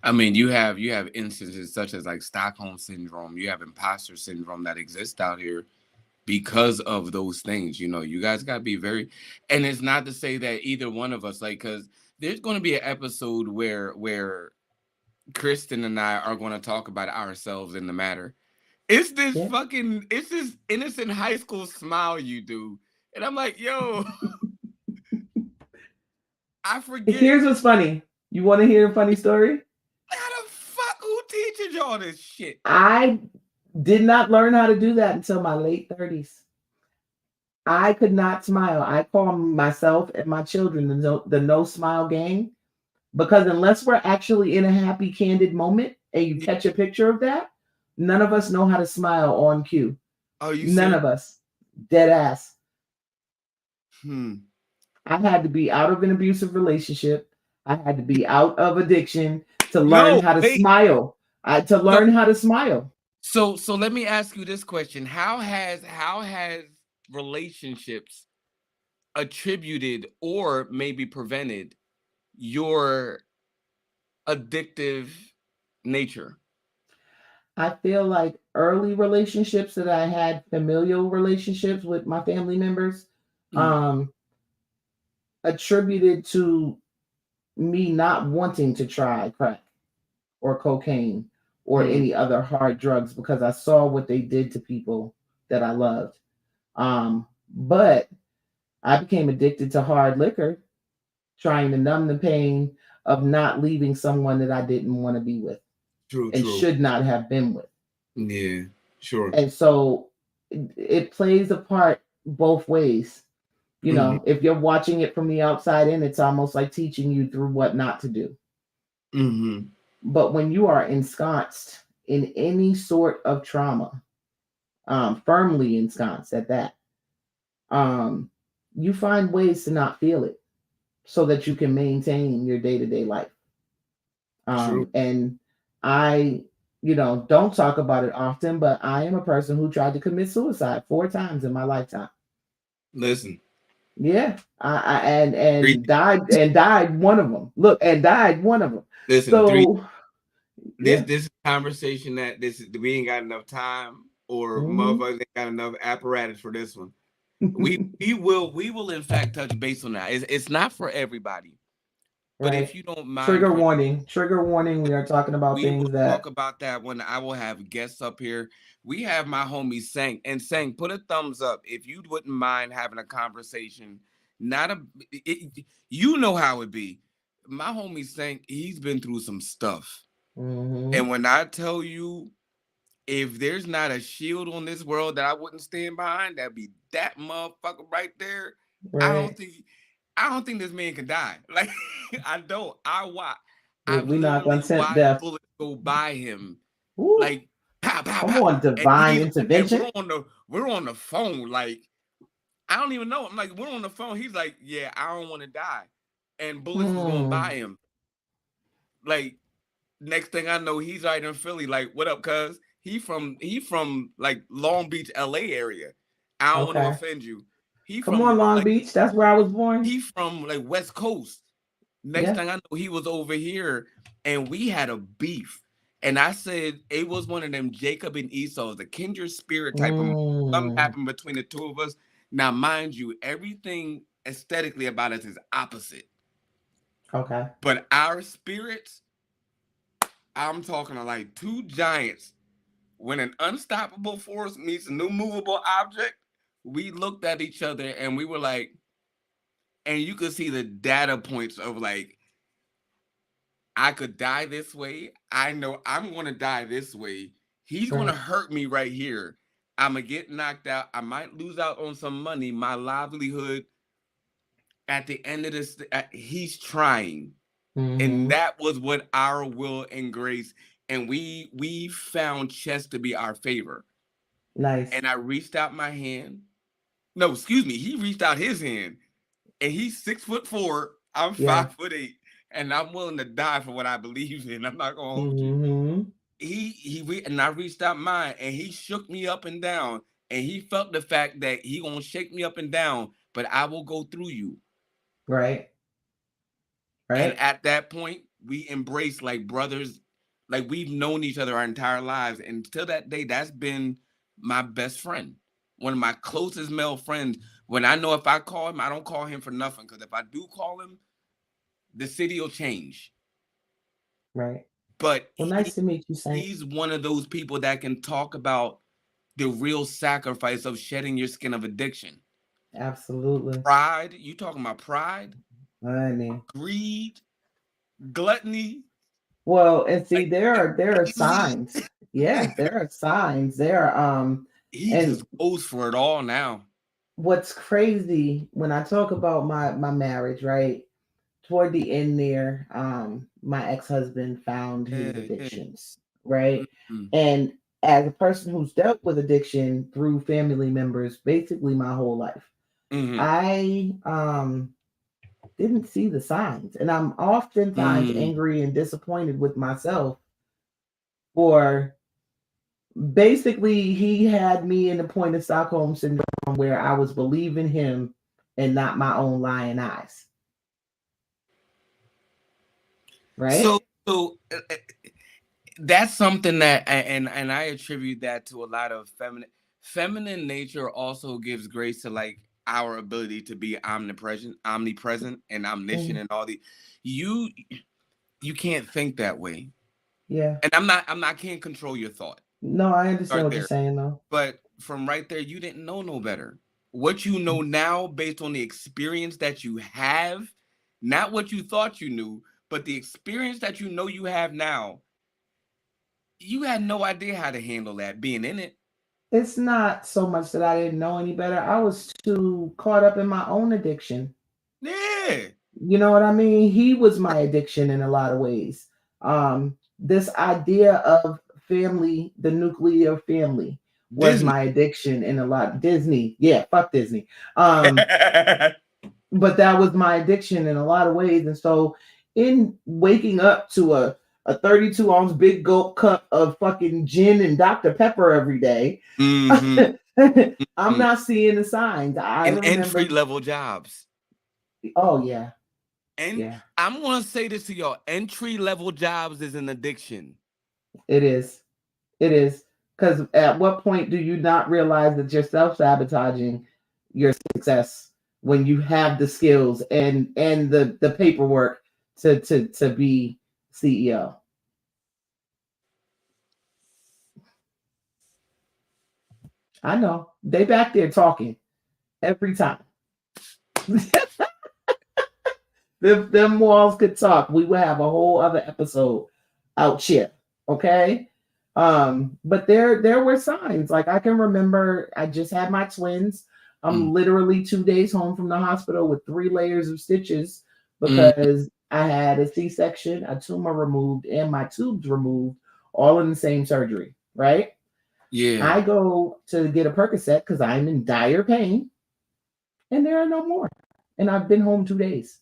I mean, you have instances such as like Stockholm syndrome. You have imposter syndrome that exists out here because of those things. You guys got to be very, and it's not to say that either one of us, like, because there's going to be an episode where Kristen and I are going to talk about ourselves in the matter. It's this innocent high school smile you do. And I'm like, yo, I forget. Here's what's funny. You want to hear a funny story? How the fuck who teaches y'all this shit? I did not learn how to do that until my late 30s. I could not smile. I call myself and my children the no smile gang, because unless we're actually in a happy, candid moment and you catch a picture of that, none of us know how to smile on cue. Oh, you None serious? of us. Dead ass. I had to be out of an abusive relationship. I had to be out of addiction to learn how to smile. To learn how to smile. So let me ask you this question. How has relationships attributed or maybe prevented your addictive nature? I feel like early relationships that I had, familial relationships with my family members, Mm, um, attributed to me not wanting to try crack or cocaine or mm, any other hard drugs because I saw what they did to people that I loved. But I became addicted to hard liquor, trying to numb the pain of not leaving someone that I didn't want to be with true, and true. should not have been with. Yeah, sure. And so it plays a part both ways. You Hmm. know, if you're watching it from the outside in, it's almost like teaching you through what not to do. Hmm. But when you are ensconced in any sort of trauma, firmly ensconced at that, um, you find ways to not feel it so that you can maintain your day to day life. True. And I, don't talk about it often, but I am a person who tried to commit suicide 4 times in my lifetime. Listen, Yeah, I three. and died one of them. Look, and died one of them. Listen, three. So This yeah. this is a conversation that we ain't got enough time, or Mhm. motherfuckers ain't got enough apparatus for this one. We will in fact touch base on that. It's not for everybody, but if Right. you don't mind, Trigger Chris, warning. Trigger warning. We are talking about we will things talk that. about that when I will have guests up here. We have my homie Sang, and Sang, put a thumbs up if you wouldn't mind having a conversation. Not a, you know how it be. My homie Sang, he's been through some stuff, Mhm. and when I tell you, if there's not a shield on this world that I wouldn't stand behind, that'd be that motherfucker right there. I don't Right. think I don't think this man can die. Like I don't. I've We're not literally gonna tempt watched death. bullets go by him. Ooh, Like pow pow come pow. on, And divine intervention. we're on the phone. Like I don't even know. I'm like, we're on the phone. He's like, yeah, I don't want to die. And bullets was going Hmm. by him. Like next thing I know, he's right in Philly. Like, what up, cuz? He from like Long Beach, LA area. I don't want to Okay. offend you. He Come on, from Long like Beach. That's where I was born. he from like West Coast. Next Yeah. thing I know, he was over here and we had a beef. And I said it was one of them Jacob and Esau, the kindred spirit type of something Mm. happened between the two of us. Now, mind you, everything aesthetically about us is opposite. Okay. But our spirits, I'm talking to like two giants. When an unstoppable force meets a new movable object, we looked at each other and we were like, and you could see the data points of like, I could die this way. I know I'm going to die this way. He's going to Right. hurt me right here. I'm going to get knocked out. I might lose out on some money, my livelihood. At the end of this, he's trying. And Hmm. that was what our will and grace. And we found chess to be our favor. Nice. And I reached out my hand. No, excuse me. He reached out his hand, and he's 6'4". I'm Yeah. 5'8", and I'm willing to die for what I believe in. I'm not gonna hold you. Hmm. And I reached out mine, and he shook me up and down, and he felt the fact that he gonna shake me up and down, but I will go through you. Right. And Right. at that point, we embrace like brothers, like we've known each other our entire lives. And till that day, that's been my best friend, one of my closest male friends. When I know if I call him, I don't call him for nothing. Because if I do call him, the city will change. Right. But Well, nice to meet you, Saint. he's one of those people that can talk about the real sacrifice of shedding your skin of addiction. Absolutely. Pride, you talking about pride, Honey. greed, gluttony, Well, and see, like there are lazy. signs. Yeah, there are signs. He And just goes for it all now. what's crazy when I talk about my marriage, right? Toward the end there, my ex-husband found his Yeah, yeah. addictions, right? Mhm. And as a person who's dealt with addiction through family members basically my whole life, Mhm. I didn't see the signs. And I'm oftentimes Mm. angry and disappointed with myself for basically he had me in the point of Stockholm syndrome where I was believing him and not my own lying eyes. right? So that's something that, and I attribute that to a lot of feminine nature. Also gives grace to like our ability to be omnipresent, and omniscient, Mhm. and all the you can't think that way, Yeah. and I'm not can't control your thought. No, I understand Start what you're there, saying though. but from right there, you didn't know no better. What you know now, based on the experience that you have, not what you thought you knew, but the experience that you know you have now, you had no idea how to handle that being in it. It's not so much that I didn't know any better. I was too caught up in my own addiction. Yeah. You know what I mean? He was my addiction in a lot of ways. This idea of family, the nuclear family, was Disney. my addiction in a lot. Disney, yeah, fuck Disney. But that was my addiction in a lot of ways. And so, in waking up to a 32-ounce big gulp cup of fucking gin and Dr. Pepper every day, Mm-hmm. I'm not seeing the signs. I And entry remember. level jobs. Oh yeah, And yeah. I'm gonna say this to y'all: entry level jobs is an addiction. It is. It is. Because at what point do you not realize that you're self sabotaging your success when you have the skills and the paperwork to be CEO? I know they back there talking every time. If them walls could talk, we would have a whole other episode out here. Okay. But there were signs. Like I can remember I just had my twins. I'm literally 2 days home from the hospital with 3 layers of stitches Mm-hmm. because I had a C-section, a tumor removed, and my tubes removed all in the same surgery, right? Yeah. I go to get a Percocet because I'm in dire pain, and there are no more. And I've been home 2 days.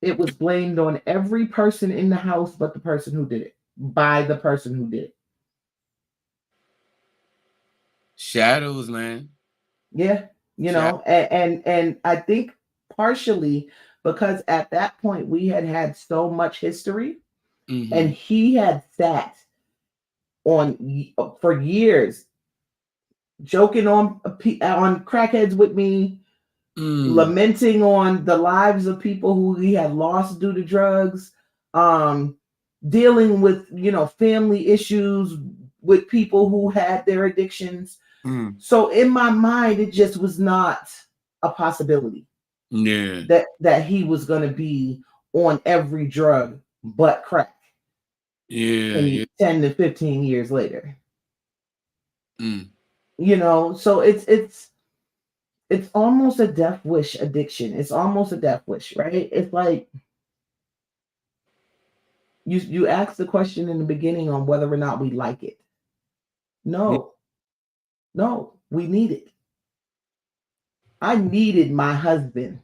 It was blamed on every person in the house but the person who did it, by the person who did it. Shadows, man. Yeah, Shadows. and I think partially because at that point we had so much history, and Mm-hmm. he had sat on for years joking on crackheads with me, Mm. lamenting on the lives of people who he had lost due to drugs, um, dealing with family issues with people who had their addictions. Mm. So in my mind, it just was not a possibility Yeah. that he was going to be on every drug but crack Yeah. Yeah. in 10 to 15 years later. Mm. So it's almost a death wish addiction. It's almost a death wish, right? It's like you asked the question in the beginning on whether or not we like it. No, no, we need it. I needed my husband.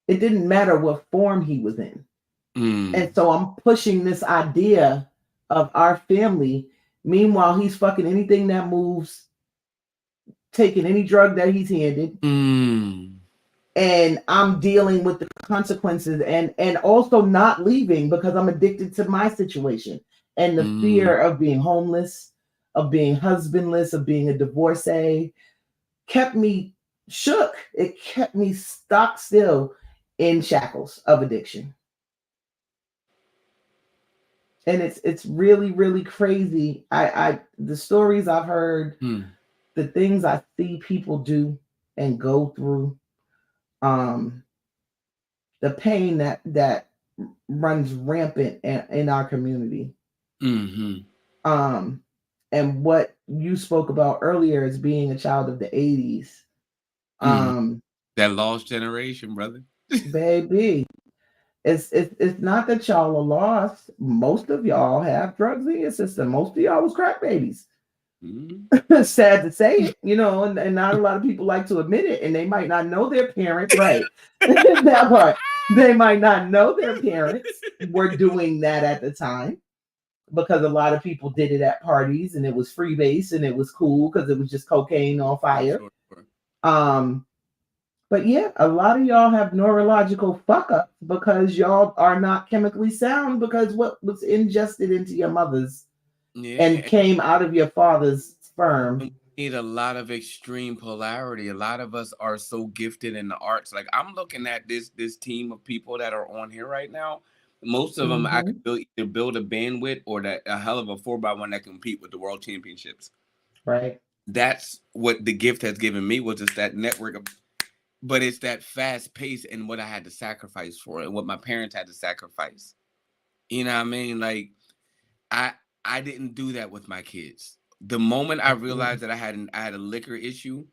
It didn't matter what form he was in. And Mm. so I'm pushing this idea of our family. Meanwhile, he's fucking anything that moves, taking any drug that he's handed, Mm. and I'm dealing with the consequences and also not leaving because I'm addicted to my situation and the Mm. fear of being homeless, of being husbandless, of being a divorcee kept me shook. It kept me stock still in shackles of addiction. And it's really really crazy. I the stories I've heard, Mm. the things I see people do and go through, um the pain that runs rampant in our community. Mm-hmm. Um, and what you spoke about earlier as being a child of the 80s. Mm. Um, That lost generation, brother. baby, it's not that y'all are lost. Most of y'all have drugs in your system. Most of y'all was crack babies. Mm. Sad to say it, and not a lot of people like to admit it, and they might not know their parents, right? That part. They might not know their parents were doing that at the time because a lot of people did it at parties and it was freebase and it was cool because it was just cocaine on fire. Sure. Um, But yeah, a lot of y'all have neurological fuck ups because y'all are not chemically sound because what was ingested into your mother's and Yeah, came out of your father's sperm. and we need a lot of extreme polarity. A lot of us are so gifted in the arts. Like I'm looking at this team of people that are on here right now. Most of them I Mm-hmm. could either build a band with or that a hell of a 4x1 that compete with the world championships. Right. That's what the gift has given me, was just that network of, but it's that fast pace and what I had to sacrifice for it and what my parents had to sacrifice. You know what I mean? Like I I didn't do that with my kids. The moment I Absolutely. realized that I had a liquor issue,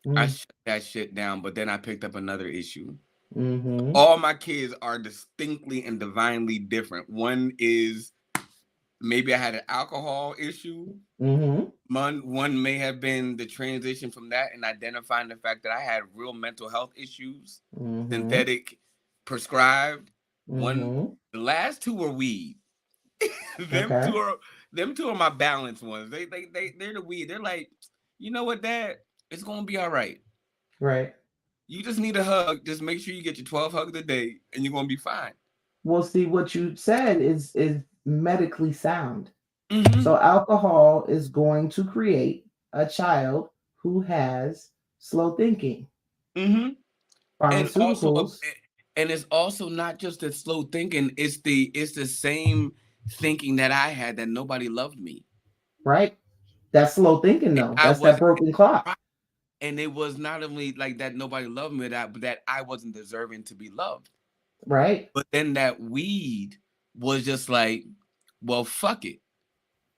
I Mm. shut that shit down. But then I picked up another issue. Mm-hmm. All my kids are distinctly and divinely different. One is maybe I had an alcohol issue. Mm-hmm. One may have been the transition from that and identifying the fact that I had real mental health issues, Mm-hmm. synthetic, prescribed. One, Mm-hmm. the last two were weed. them Okay. two are them two are my balanced ones. They're the weed. They're like, you know what, Dad? It's gonna be all right. Right. You just need a hug. Just make sure you get your 12 hugs a day, and you're gonna be fine. Well, see, what you said is medically sound. Mm-hmm. So alcohol is going to create a child who has slow thinking. Mm-hmm. And also, Pharmaceuticals, and it's also not just the slow thinking. It's the same thinking that I had, that nobody loved me. right? That's slow thinking And though. I That's that wasn't. broken clock. And it was not only like that nobody loved me, but that I wasn't deserving to be loved. Right? But then that weed was just like, well, fuck it.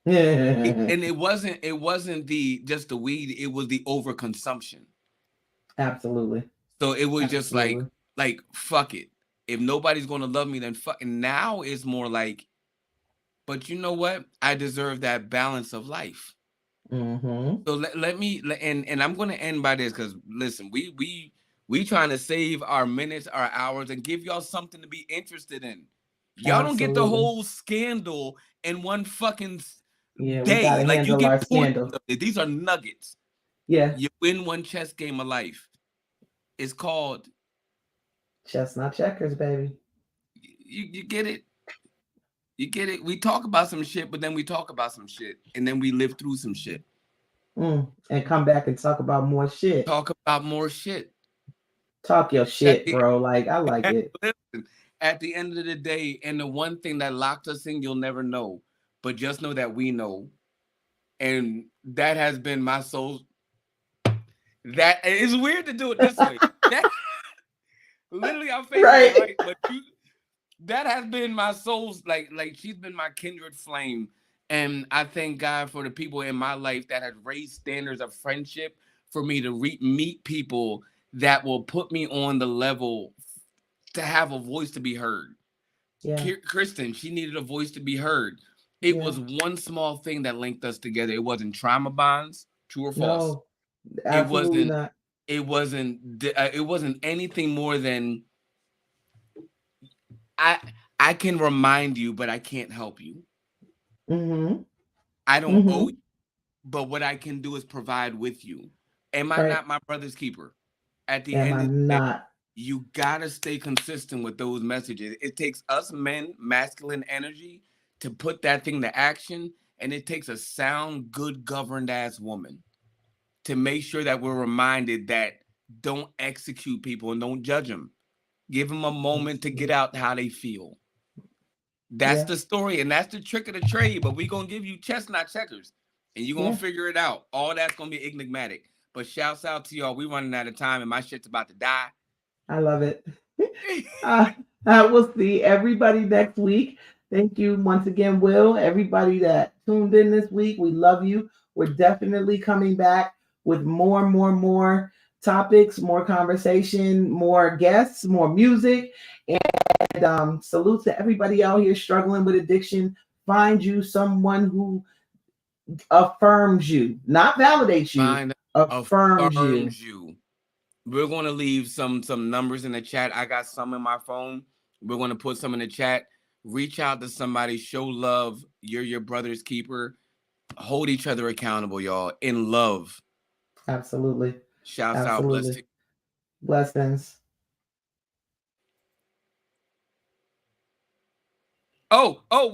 And it wasn't the just the weed, it was the overconsumption. Absolutely. So it was just Absolutely. like fuck it. If nobody's gonna love me, then fuck. And now it's more like, but you know what? I deserve that balance of life. Mm-hmm. So and I'm gonna end by this, because listen, we trying to save our minutes, our hours, and give y'all something to be interested in. Y'all don't get the Absolutely. whole scandal in one fucking Yeah, we day. gotta Like you handle get our portions scandal. of it. These are nuggets. Yeah. You win one chess game of life. It's called, Chestnut checkers, baby. you get it. You get it. We talk about some shit, but then we talk about some shit, and then we live through some shit. And come back and talk about more shit. Talk about more shit. Talk your At shit, the, bro. Like I like it. listen, at the end of the day, and the one thing that locked us in, you'll never know, but just know that we know, and that has been my soul. That it's weird to do it this way. That, literally, I'm facing Right. it right, but that has been my soul's, like she's been my kindred flame. And I thank God for the people in my life that have raised standards of friendship for me to meet people that will put me on the level to have a voice to be heard. Yeah. Kristen, she needed a voice to be heard. It Yeah. was one small thing that linked us together. It wasn't trauma bonds, true or false. No, It absolutely wasn't. not. It wasn't anything more than I. I can remind you, but I can't help you. Mm-hmm. I don't owe Mm-hmm. you, but what I can do is provide with you. Am I Right. not my brother's keeper? At the Am end I of the day, not? you gotta stay consistent with those messages. It takes us men, masculine energy, to put that thing to action, and it takes a sound, good, governed ass woman to make sure that we're reminded that don't execute people and don't judge them. Give them a moment to get Absolutely. out how they feel. That's Yeah. the story, and that's the trick of the trade. But we're gonna give you chestnut checkers, and you're gonna Yeah. figure it out. All that's gonna be enigmatic. But shouts out to y'all. We running out of time, and my shit's about to die. I love it. uh, we'll see everybody next week. Thank you once again, Will. Everybody that tuned in this week, we love you. We're definitely coming back with more topics, more conversation, more guests, more music. And salute to everybody out here struggling with addiction. Find you someone who affirms you, not validates you, Find affirms you. affirms you. We're gonna leave some numbers in the chat. I got some in my phone. We're gonna put some in the chat. Reach out to somebody. Show love. You're your brother's keeper. Hold each other accountable, y'all. In love. Absolutely. Shouts out. Bless Absolutely. to Blessings. Oh, wait.